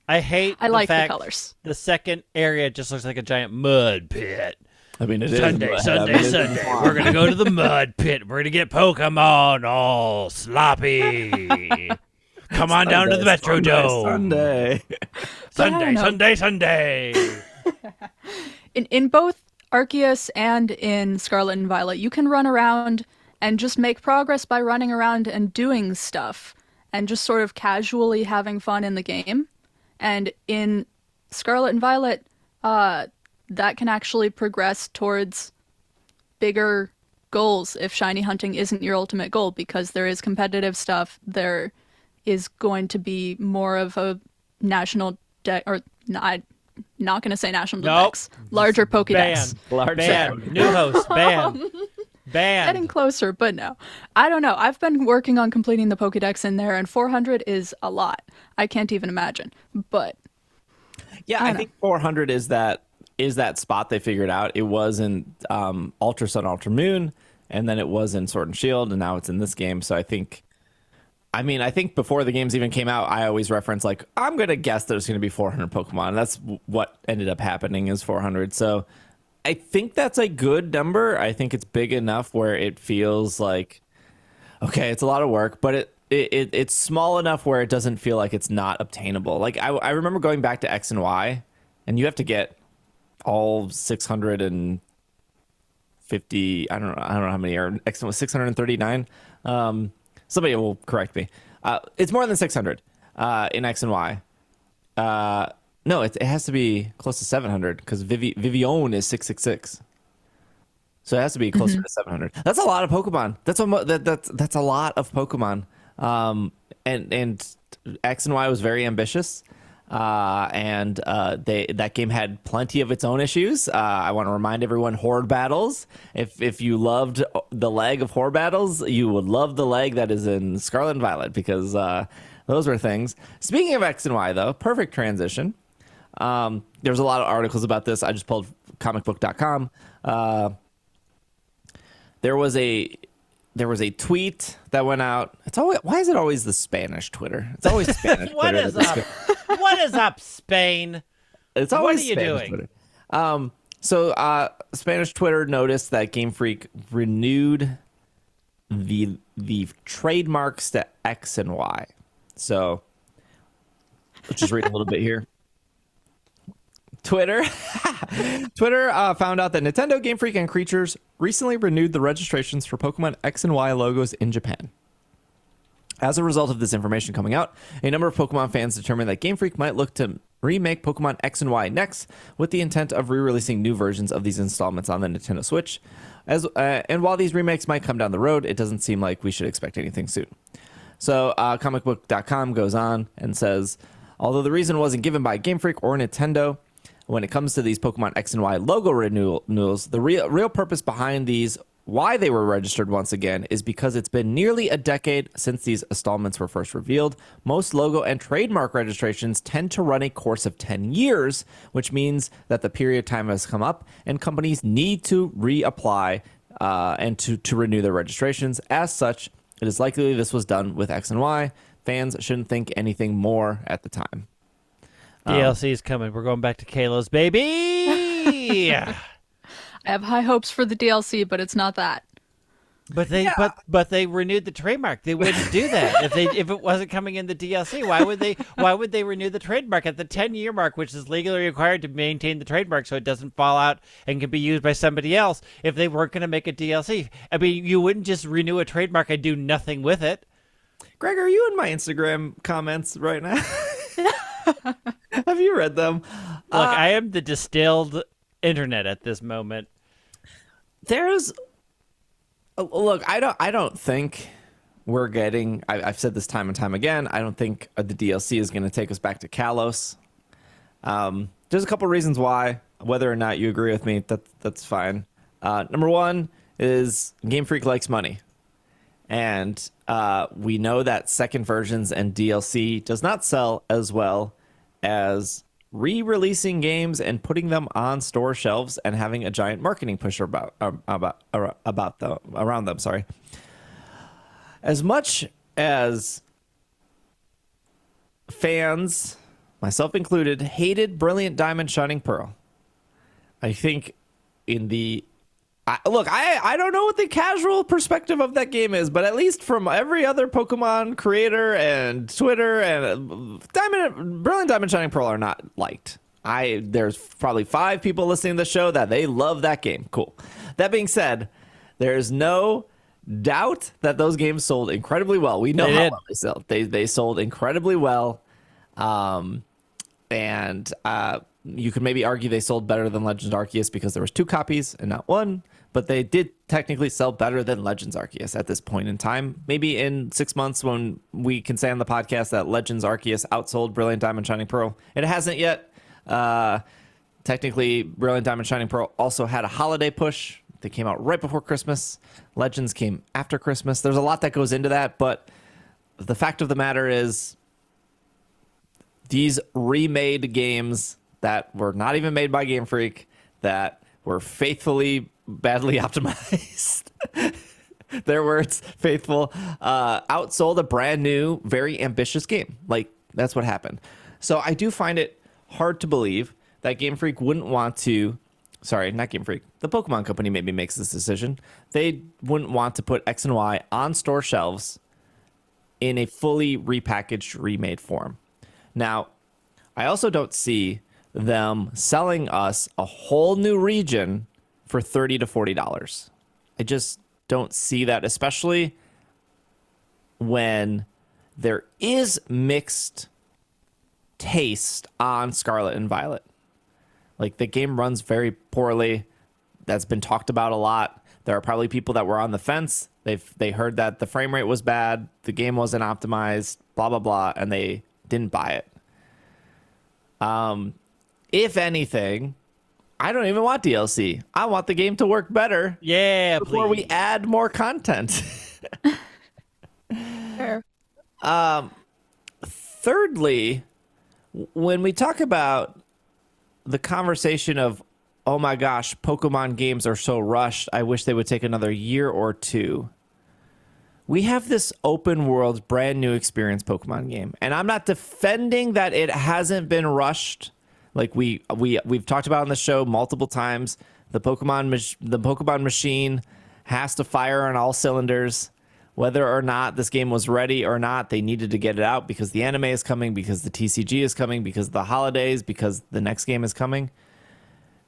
I hate I like the fact colors. the second area just looks like a giant mud pit. I mean, it Sunday, is. Sunday, Sunday. We're going to go to the mud pit. We're going to get Pokemon all sloppy. Come on down to the Metrodome. Sunday. Sunday, know. Sunday, Sunday. In both Arceus and in Scarlet and Violet, you can run around and just make progress by running around and doing stuff and just sort of casually having fun in the game. And in Scarlet and Violet, that can actually progress towards bigger goals if shiny hunting isn't your ultimate goal, because there is competitive stuff. There is going to be more of a national deck, or I'm not going to say national Nope. decks, larger Pokédex. Ban. New host. Ban. Getting closer, but no. I don't know. I've been working on completing the Pokédex in there, and 400 is a lot. I can't even imagine. But Yeah, I think 400 is that spot they figured out. It was in Ultra Sun, Ultra Moon. and then it was in Sword and Shield, and now it's in this game. So I think before the games even came out, I always reference like, I'm gonna guess there's gonna be 400 Pokemon. And that's what ended up happening, is 400. So I think that's a good number. I think it's big enough where it feels like, okay, it's a lot of work, but it's small enough where it doesn't feel like it's not obtainable. Like I remember going back to X and Y, and you have to get all 650. I don't know how many are. X was 639. Somebody will correct me. It's more than 600 in X and Y. No, it has to be close to 700 because Vivione is 666. So it has to be closer to 700. That's a lot of Pokemon. That's a lot of Pokemon. And X and Y was very ambitious. And that game had plenty of its own issues. I want to remind everyone, horde battles. If you loved the leg of horde battles, you would love the leg that is in Scarlet and Violet, because those were things. Speaking of X and Y, though, perfect transition. There's a lot of articles about this. I just pulled comicbook.com. There was a tweet that went out. Why is it always the Spanish Twitter? It's always Spanish What Twitter. is up? What is up, Spain? It's always What are you Spanish doing? Twitter. So Spanish Twitter noticed that Game Freak renewed the trademarks to X and Y. So let's just read a little bit here. Twitter found out that Nintendo, Game Freak, and Creatures recently renewed the registrations for Pokemon X and Y logos in Japan. As a result of this information coming out, a number of Pokemon fans determined that Game Freak might look to remake Pokemon X and Y next, with the intent of re-releasing new versions of these installments on the Nintendo Switch. And while these remakes might come down the road, it doesn't seem like we should expect anything soon. So comicbook.com goes on and says, although the reason wasn't given by Game Freak or Nintendo, when it comes to these Pokemon X and Y logo renewals, the real purpose behind these, why they were registered once again, is because it's been nearly a decade since these installments were first revealed. Most logo and trademark registrations tend to run a course of 10 years, which means that the period of time has come up and companies need to reapply and to renew their registrations. As such, it is likely this was done with X and Y. Fans shouldn't think anything more at the time. DLC is coming. We're going back to Kalos, baby. I have high hopes for the DLC, but it's not that. But they renewed the trademark. They wouldn't do that if it wasn't coming in the DLC. Why would they renew the trademark at the 10-year mark, which is legally required to maintain the trademark so it doesn't fall out and can be used by somebody else, if they weren't going to make a DLC? I mean, you wouldn't just renew a trademark and do nothing with it. Greg, are you in my Instagram comments right now? Have you read them? Look, I am the distilled internet at this moment. Look, I don't think we're getting. I've said this time and time again. I don't think the DLC is going to take us back to Kalos. There's a couple reasons why. Whether or not you agree with me, that's fine. Number one is Game Freak likes money, and we know that second versions and DLC does not sell as well as re-releasing games and putting them on store shelves and having a giant marketing push around them. Sorry. As much as fans, myself included, hated Brilliant Diamond Shining Pearl, I think I don't know what the casual perspective of that game is, but at least from every other Pokemon creator and Twitter, and Brilliant Diamond Shining Pearl are not liked. There's probably 5 people listening to the show that they love that game. Cool. That being said, there's no doubt that those games sold incredibly well. We know how well they sold. They sold incredibly well. And you could maybe argue they sold better than Legends Arceus because there was 2 copies and not 1, but they did technically sell better than Legends Arceus at this point in time. Maybe in 6 months when we can say on the podcast that Legends Arceus outsold Brilliant Diamond Shining Pearl. It hasn't yet. Technically, Brilliant Diamond Shining Pearl also had a holiday push. They came out right before Christmas. Legends came after Christmas. There's a lot that goes into that, but the fact of the matter is these remade games that were not even made by Game Freak, that were faithfully badly optimized, Their words, faithful, outsold a brand new, very ambitious game. Like, that's what happened. So I do find it hard to believe that Game Freak wouldn't want to. Sorry, not Game Freak. The Pokemon Company maybe makes this decision. They wouldn't want to put X and Y on store shelves in a fully repackaged, remade form. Now, I also don't see them selling us a whole new region for $30 to $40. I just don't see that, especially when there is mixed taste on Scarlet and Violet. Like, the game runs very poorly. That's been talked about a lot. There are probably people that were on the fence. They heard that the frame rate was bad, the game wasn't optimized, blah blah blah, and they didn't buy it. If anything, I don't even want DLC. I want the game to work better. Yeah, before please. we add more content. Fair. Thirdly, when we talk about the conversation of, oh my gosh, Pokemon games are so rushed, I wish they would take another year or two. We have this open world, brand new experience Pokemon game. And I'm not defending that it hasn't been rushed. Like we've talked about on the show multiple times. The Pokemon machine has to fire on all cylinders. Whether or not this game was ready or not, they needed to get it out because the anime is coming, because the TCG is coming, because of the holidays, because the next game is coming.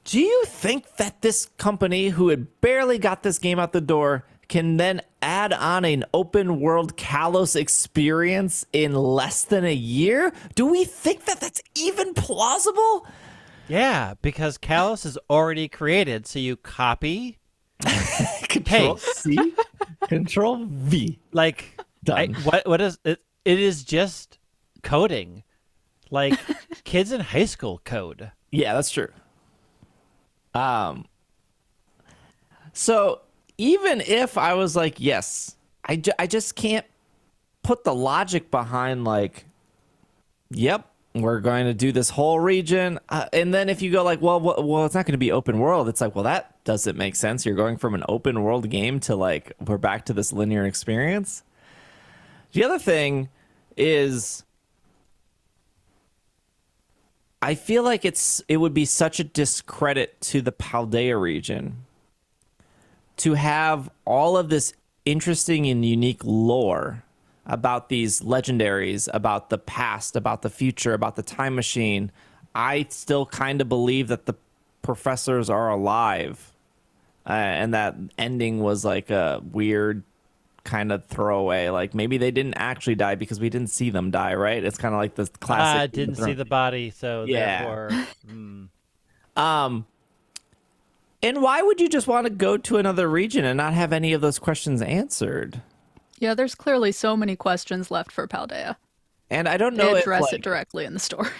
Do you think that this company, who had barely got this game out the door, can then add on an open world Kalos experience in less than a year? Do we think that that's even plausible? Yeah, because Kalos is already created, so you copy, Control C, Control V. like, Done. what is it? It is just coding, like kids in high school code. Yeah, that's true. So even if I was like, yes, I just can't put the logic behind, like, yep, we're going to do this whole region. And then if you go like, well, it's not going to be open world. It's like, well, that doesn't make sense. You're going from an open world game to, like, we're back to this linear experience. The other thing is, I feel like it would be such a discredit to the Paldea region to have all of this interesting and unique lore about these legendaries, about the past, about the future, about the time machine. I still kind of believe that the professors are alive, and that ending was like a weird kind of throwaway. Like, maybe they didn't actually die because we didn't see them die, right? It's kind of like this classic. I didn't see the body, so Yeah. therefore. And why would you just want to go to another region and not have any of those questions answered? Yeah, there's clearly so many questions left for Paldea. And I don't know They if, address like, it directly in the story.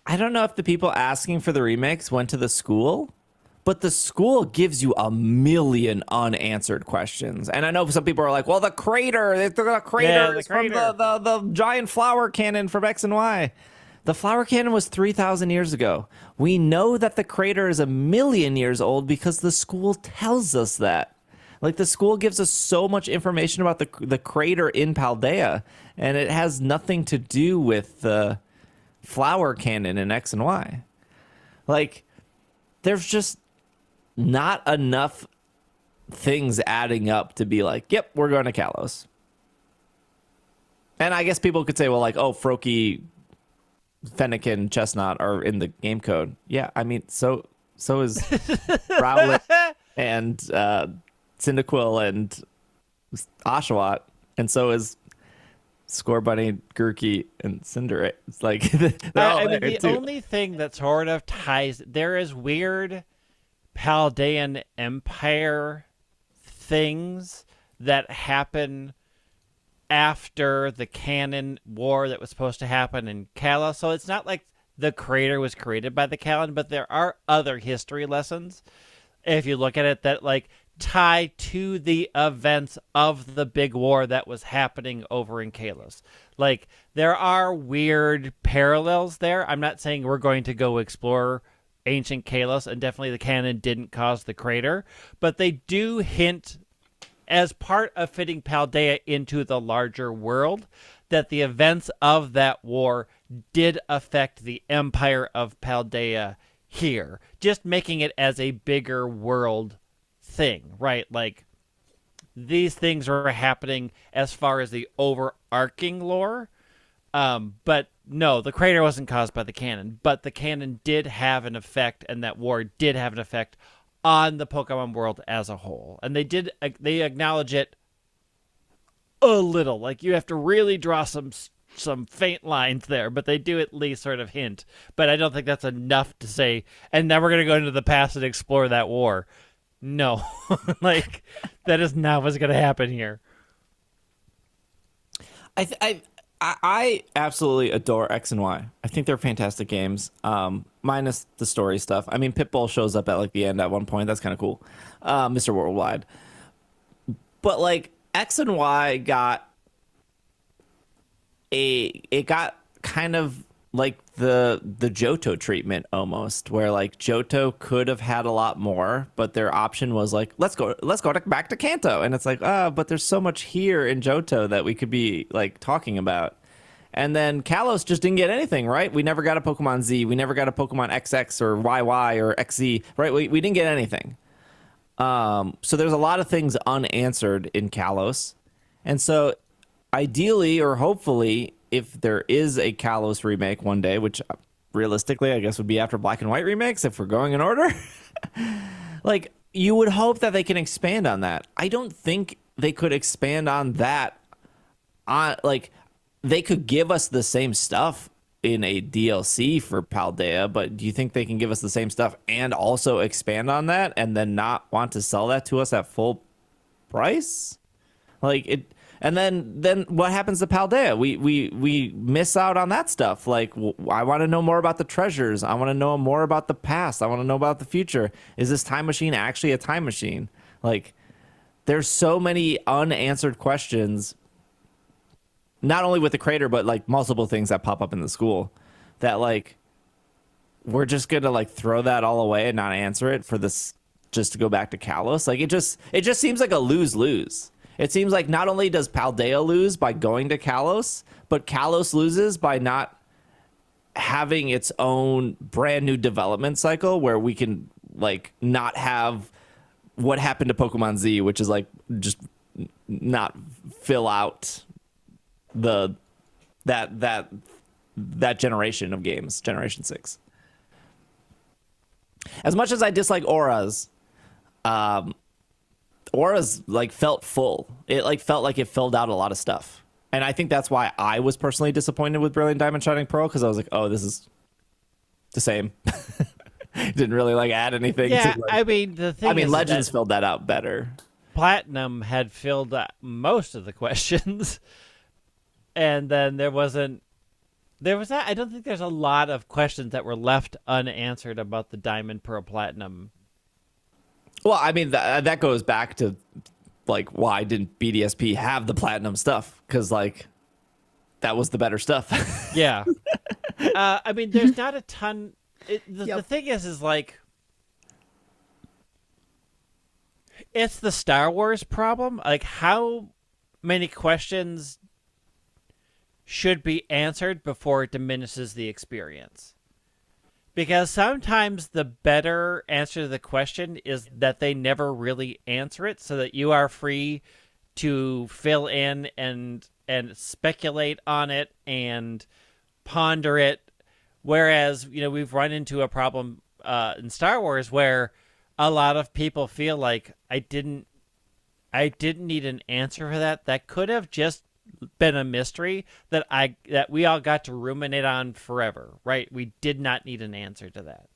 I don't know if the people asking for the remix went to the school, but the school gives you a million unanswered questions. And I know some people are like, well, the crater, the crater is from the giant flower cannon from X and Y. The flower cannon was 3,000 years ago. We know that the crater is 1,000,000 years old because the school tells us that. Like, the school gives us so much information about the crater in Paldea, and it has nothing to do with the flower cannon in X and Y. Like, there's just not enough things adding up to be like, yep, we're going to Kalos. And I guess people could say, well, like, oh, Froakie, Fennekin, Chestnut are in the game code. Yeah, I mean, so is Rowlet and Cyndaquil and Oshawott, and so is Scorbunny, Gurky, and Cinderace. It's like, The only thing that sort of ties, there is weird Paldean Empire things that happen after the canon war that was supposed to happen in Kalos. So it's not like the crater was created by the canon, but there are other history lessons, if you look at it, that like tie to the events of the big war that was happening over in Kalos. Like, there are weird parallels there. I'm not saying we're going to go explore ancient Kalos, and definitely the canon didn't cause the crater, but they do hint as part of fitting Paldea into the larger world, that the events of that war did affect the Empire of Paldea here, just making it as a bigger world thing, right? Like, these things are happening as far as the overarching lore. But no, the crater wasn't caused by the cannon, but the cannon did have an effect, and that war did have an effect on the Pokemon world as a whole. And they acknowledge it a little. Like, you have to really draw some faint lines there, but they do at least sort of hint. But I don't think that's enough to say, and now we're going to go into the past and explore that war. No, like, that is not what's going to happen here. I absolutely adore X and Y. I think they're fantastic games, minus the story stuff. I mean, Pitbull shows up at like the end at one point. That's kind of cool. Mr. Worldwide. But like X and Y got kind of like the Johto treatment almost, where like Johto could have had a lot more, but their option was like, let's go back to Kanto, and it's like, but there's so much here in Johto that we could be like talking about. And then Kalos just didn't get anything, right? We never got a Pokemon Z, we never got a Pokemon XX or YY or XZ, right? We didn't get anything. So there's a lot of things unanswered in Kalos, and so ideally or hopefully, if there is a Kalos remake one day, which realistically I guess would be after Black and White remakes if we're going in order, like, you would hope that they can expand on that. I don't think they could expand on that. Like, they could give us the same stuff in a DLC for Paldea, but do you think they can give us the same stuff and also expand on that and then not want to sell that to us at full price? Like, it. And then what happens to Paldea? We miss out on that stuff. Like, I want to know more about the treasures. I want to know more about the past. I want to know about the future. Is this time machine actually a time machine? Like, there's so many unanswered questions, not only with the crater, but like multiple things that pop up in the school, that like, we're just gonna like throw that all away and not answer it for this, just to go back to Kalos. Like, it just seems like a lose-lose. It seems like not only does Paldea lose by going to Kalos, but Kalos loses by not having its own brand new development cycle where we can like not have what happened to Pokemon Z, which is like just not fill out that generation of games, Generation 6. As much as I dislike auras, auras like felt full. It like felt like it filled out a lot of stuff, and I think that's why I was personally disappointed with Brilliant Diamond Shining Pearl, because I was like, oh, this is the same. Didn't really like add anything. Yeah, to, like, I mean, the thing is Legends that filled that out better. Platinum had filled out most of the questions, and then there was that. I don't think there's a lot of questions that were left unanswered about the Diamond, Pearl, Platinum. Well, I mean, that goes back to, like, why didn't BDSP have the Platinum stuff? Because, like, that was the better stuff. Yeah. I mean, there's not a ton. The thing is like, it's the Star Wars problem. Like, how many questions should be answered before it diminishes the experience? Because sometimes the better answer to the question is that they never really answer it, so that you are free to fill in and speculate on it and ponder it. Whereas, we've run into a problem in Star Wars where a lot of people feel like I didn't need an answer for that. That could have just been a mystery that we all got to ruminate on forever, right? We did not need an answer to that.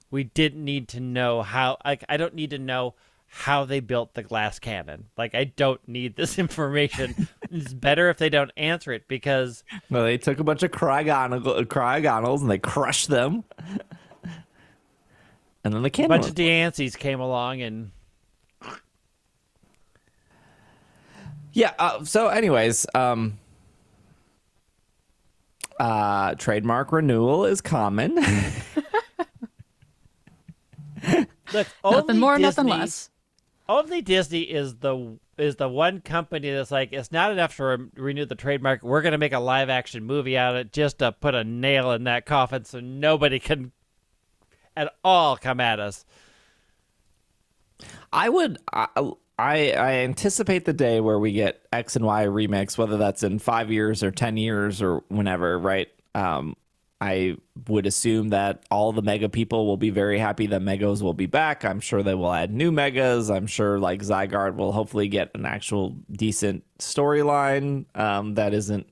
We didn't need to know how. Like, I don't need to know how they built the glass cannon. Like, I don't need this information. It's better if they don't answer it, because well, they took a bunch of Cryogonals and they crushed them, and then the cannon. A bunch of Deances came along and. Yeah. So, anyways, trademark renewal is common. Look, Nothing more, Disney, nothing less. Only Disney is the is the one company that's like, it's not enough to renew the trademark. We're going to make a live action movie out of it just to put a nail in that coffin so nobody can at all come at us. I anticipate the day where we get X and Y remakes, whether that's in 5 years or 10 years or whenever, right? I would assume that all the Mega people will be very happy that Megos will be back. I'm sure they will add new Megas. I'm sure like Zygarde will hopefully get an actual decent storyline that isn't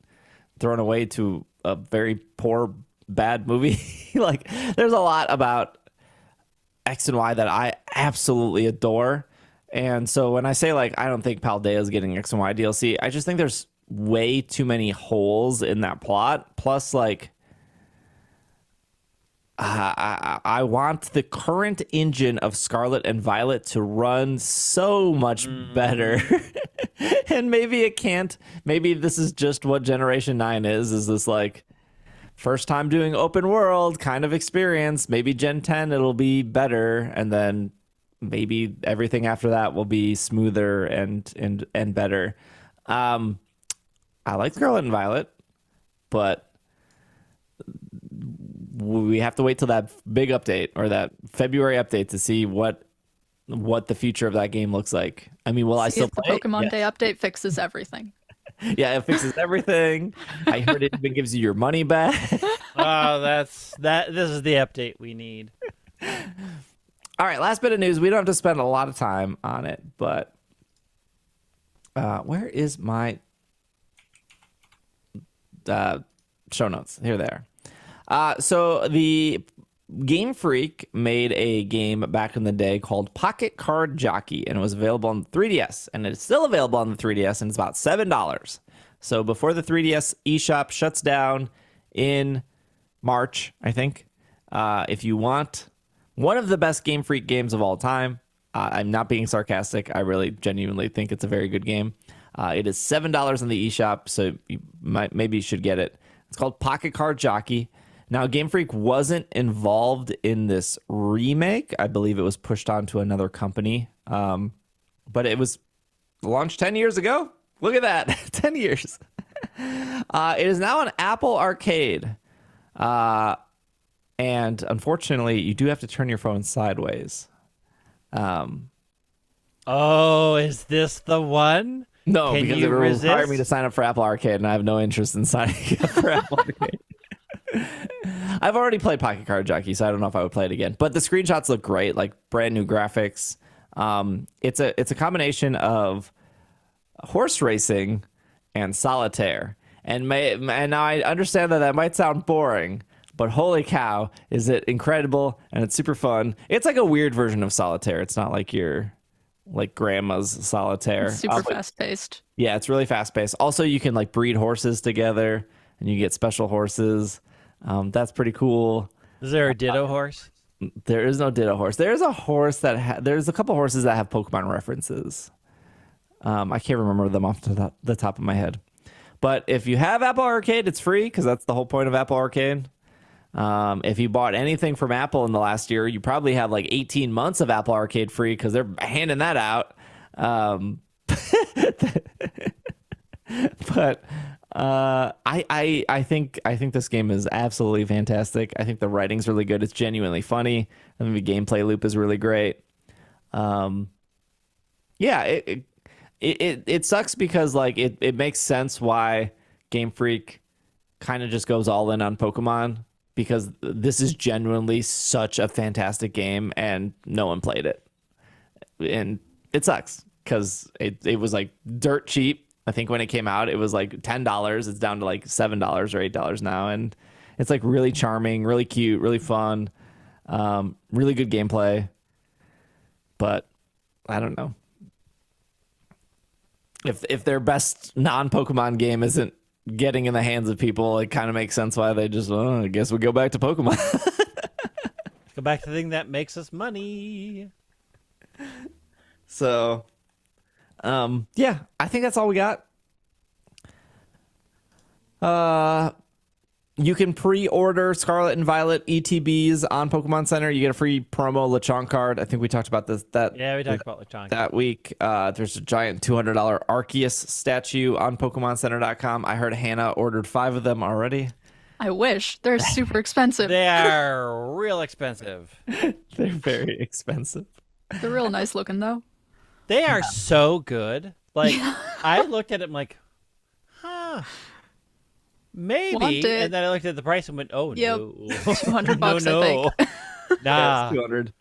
thrown away to a very poor, bad movie. Like, there's a lot about X and Y that I absolutely adore. And so when I say, like, I don't think Paldea is getting X and Y DLC, I just think there's way too many holes in that plot. Plus, like, I want the current engine of Scarlet and Violet to run so much better. And maybe it can't. Maybe this is just what Generation 9 is this, like, first time doing open world kind of experience. Maybe Gen 10 it'll be better, and then maybe everything after that will be smoother and better. I like Scarlet and Violet, but we have to wait till that big update or that February update to see what the future of that game looks like. I mean, will I still the play it? Pokemon Yes. Day update fixes everything. Yeah, it fixes everything. I heard it even gives you your money back. Oh, this is the update we need. All right, last bit of news. We don't have to spend a lot of time on it, but where is my show notes? Here they are. So the Game Freak made a game back in the day called Pocket Card Jockey, and it was available on the 3DS, and it's still available on the 3DS, and it's about $7. So before the 3DS eShop shuts down in March, I think, if you want one of the best Game Freak games of all time, I'm not being sarcastic. I really genuinely think it's a very good game. It is $7 on the eShop, so maybe you should get it. It's called Pocket Card Jockey. Now, Game Freak wasn't involved in this remake. I believe it was pushed on to another company. But it was launched 10 years ago. Look at that. 10 years. It is now on Apple Arcade. And unfortunately, you do have to turn your phone sideways. Oh, is this the one? No, Can because you it will require resist? me to sign up for Apple Arcade, and I have no interest in signing up for Apple Arcade. I've already played Pocket Card Jockey, so I don't know if I would play it again. But the screenshots look great, like brand new graphics. It's a combination of horse racing and solitaire. And now I understand that might sound boring, but holy cow, is it incredible, and it's super fun. It's like a weird version of solitaire. It's not like your like grandma's solitaire. Super fast paced. Yeah, it's really fast paced. Also, you can like breed horses together, and you get special horses. That's pretty cool. Is there a Ditto horse? There is no Ditto horse. There is a horse that there's a couple horses that have Pokemon references. I can't remember them off the top of my head. But if you have Apple Arcade, it's free because that's the whole point of Apple Arcade. If you bought anything from Apple in the last year, you probably have like 18 months of Apple Arcade free because they're handing that out. But I think this game is absolutely fantastic. I think the writing's really good. It's genuinely funny. I think the gameplay loop is really great. Yeah, it sucks because like it makes sense why Game Freak kind of just goes all in on Pokemon, because this is genuinely such a fantastic game and no one played it. And it sucks because it was like dirt cheap. I think when it came out, it was like $10. It's down to like $7 or $8 now. And it's like really charming, really cute, really fun, really good gameplay. But I don't know. If their best non-Pokemon game isn't getting in the hands of people, it kind of makes sense why they just, I guess we go back to Pokemon. Go back to the thing that makes us money. So, yeah, I think that's all we got. You can pre-order Scarlet and Violet ETBs on Pokemon Center. You get a free promo Lechonk card. I think we talked about this. Yeah, we talked about Lechonk that week. There's a giant $200 Arceus statue on PokemonCenter.com. I heard Hannah ordered 5 of them already. I wish. They're super expensive. They are real expensive. They're very expensive. They're real nice looking, though. They are so good. Like, I looked at it, I'm like, huh. Maybe, and then I looked at the price and went, "Oh yep. no, $200, no, I think. Nah, it's $200.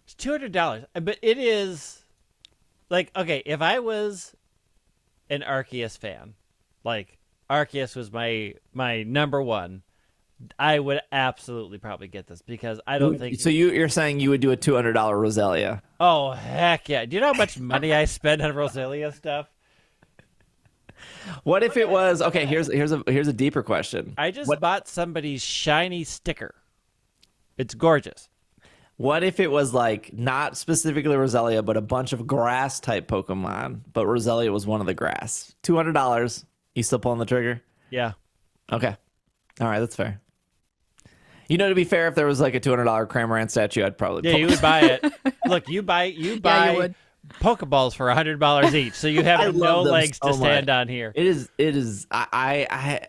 It's $200, but it is like okay. If I was an Arceus fan, like Arceus was my number one, I would absolutely probably get this because I don't think. So you're saying you would do a $200 Roselia? Oh heck yeah! Do you know how much money I spend on Roselia stuff? What if it was okay? Here's a deeper question. I just bought somebody's shiny sticker. It's gorgeous. What if it was like not specifically Roselia, but a bunch of grass type Pokemon, but Roselia was one of the grass? $200. You still pulling the trigger? Yeah. Okay. All right, that's fair. You know, to be fair, if there was like a $200 Cramorant statue, I'd probably you would buy it. Look, you buy Yeah, you would. Pokeballs for $100 each, so you have no legs to stand on here. It is. I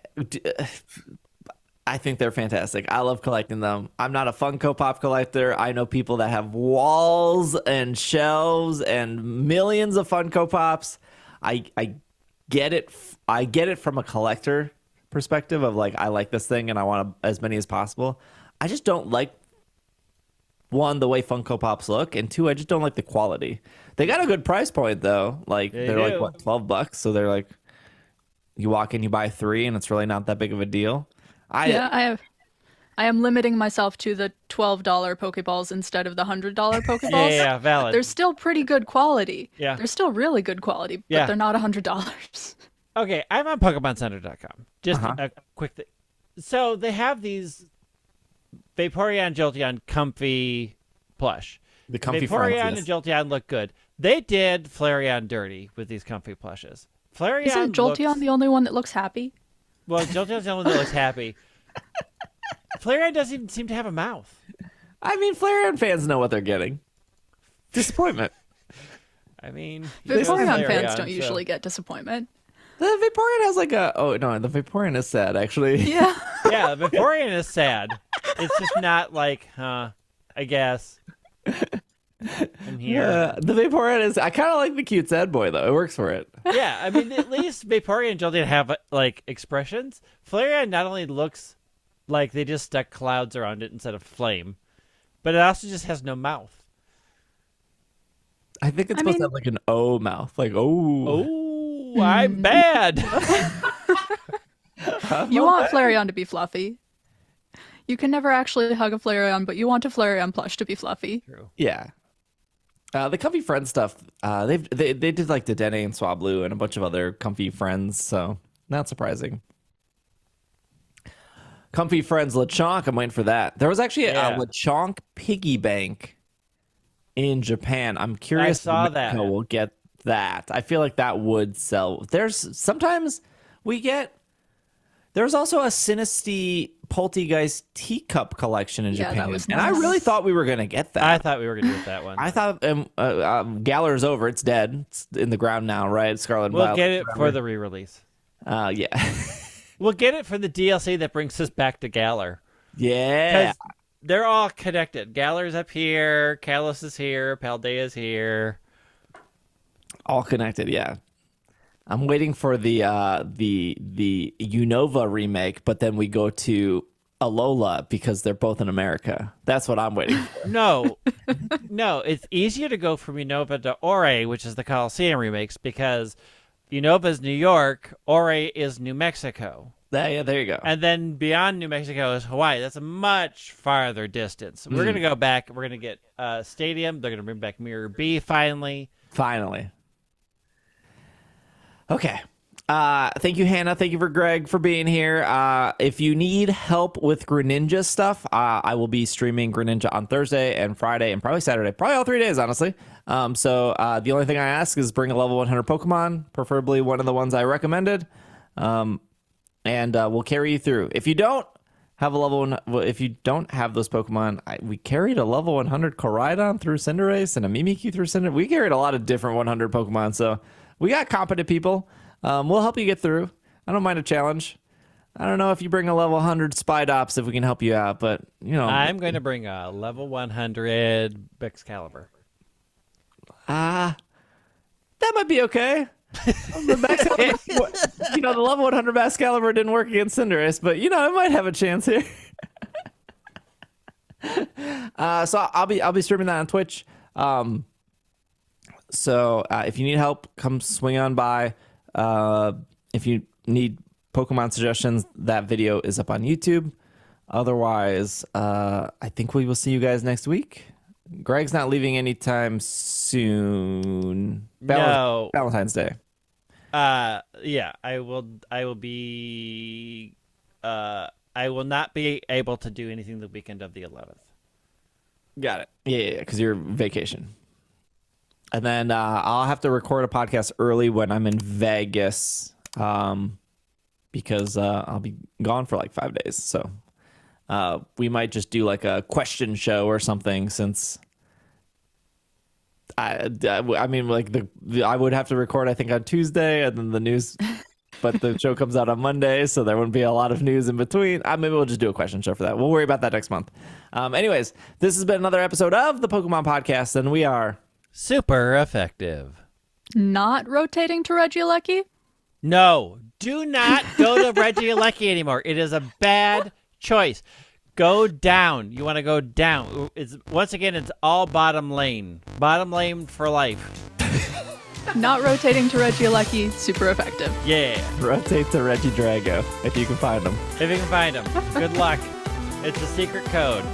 think they're fantastic. I love collecting them. I'm not a Funko Pop collector. I know people that have walls and shelves and millions of Funko Pops. I get it. I get it from a collector perspective of like I like this thing and I want as many as possible. I just don't like one, the way Funko Pops look, and two, I just don't like the quality. They got a good price point though. Like they're like what, $12, so they're like you walk in, you buy 3, and it's really not that big of a deal. I am limiting myself to the $12 Pokeballs instead of the $100 Pokeballs. Yeah, valid. They're still pretty good quality. Yeah. They're still really good quality, but they're not $100. Okay, I'm on PokemonCenter.com. Just a quick thing. So they have these Vaporeon, Jolteon, comfy plush. The comfy Vaporeon friends, and Jolteon look good. They did Flareon dirty with these comfy plushes. Flareon Isn't Jolteon the only one that looks happy? Well, Jolteon's the only one that looks happy. Flareon doesn't even seem to have a mouth. I mean, Flareon fans know what they're getting. Disappointment. I mean, Vaporeon fans don't usually get disappointment. The Vaporeon has like a... Oh, no, the Vaporeon is sad, actually. Yeah. Yeah, the Vaporeon is sad. It's just not like, I guess. I'm here. The Vaporeon is... I kind of like the cute sad boy, though. It works for it. Yeah, I mean, at least Vaporeon and Jolteon have, like, expressions. Flareon not only looks like they just stuck clouds around it instead of flame, but it also just has no mouth. I think it's supposed to have like an O mouth. Like, oh, I'm bad. You want Flareon to be fluffy. You can never actually hug a Flareon, but you want a Flareon plush to be fluffy. True. Yeah. The Comfy Friends stuff, they did like the Dene and Swablu and a bunch of other Comfy Friends, so not surprising. Comfy Friends Lechonk, I'm waiting for that. There was actually a Lechonk piggy bank in Japan. I'm curious if Mexico will get that. I feel like that would sell. Sometimes we get... There's also a Sinisty Poltegeist teacup collection in Japan. That was and nice. I really thought we were going to get that. I thought we were going to get that one. I thought Galar's over. It's dead. It's in the ground now, right? Scarlet and Violet. We'll get it for the re-release. Yeah. We'll get it for the DLC that brings us back to Galar. Yeah. They're all connected. Galar's up here. Kalos is here. Paldea's here. All connected, yeah. I'm waiting for the Unova remake, but then we go to Alola because they're both in America. That's what I'm waiting for. No, it's easier to go from Unova to Ore, which is the Coliseum remakes, because Unova's New York, Ore is New Mexico. Yeah, there you go. And then beyond New Mexico is Hawaii. That's a much farther distance. We're going to go back. We're going to get Stadium. They're going to bring back Mirror B finally. Finally. Okay. Thank you, Hannah. Thank you for Greg for being here. If you need help with Greninja stuff, I will be streaming Greninja on Thursday and Friday and probably Saturday. Probably all 3 days, honestly. So the only thing I ask is bring a level 100 Pokemon, preferably one of the ones I recommended. And we'll carry you through. If you don't, have a level one. Well, if you don't have those Pokemon, we carried a level 100 Koraidon through Cinderace and a Mimikyu through Cinder. We carried a lot of different 100 Pokemon, so we got competent people. We'll help you get through. I don't mind a challenge. I don't know if you bring a level 100 Spidops if we can help you out, but I'm going to bring a level 100 Excalibur. That might be okay. The level 100 Excalibur didn't work against Cinderace, but it might have a chance here. So I'll be streaming that on Twitch. So if you need help, come swing on by. If you need Pokemon suggestions, that video is up on YouTube. Otherwise, I think we will see you guys next week. Greg's not leaving anytime soon. No. Valentine's Day. Yeah, I will be. I will not be able to do anything the weekend of the 11th. Got it. Yeah, because you're vacation. And then I'll have to record a podcast early when I'm in Vegas, because I'll be gone for like 5 days. So we might just do like a question show or something, since I mean, like I would have to record, I think, on Tuesday, and then the news, but the show comes out on Monday, so there wouldn't be a lot of news in between. Maybe we'll just do a question show for that. We'll worry about that next month. Anyways, this has been another episode of the Pokemon Podcast, and we are super effective. Not rotating to Regieleki? No, do not go to Regieleki anymore. It is a bad choice. Go down. You want to go down. Once again, it's all bottom lane. Bottom lane for life. Not rotating to Regieleki, super effective. Yeah. rotate to Regidrago if you can find them. If you can find them. Good luck. It's a secret code.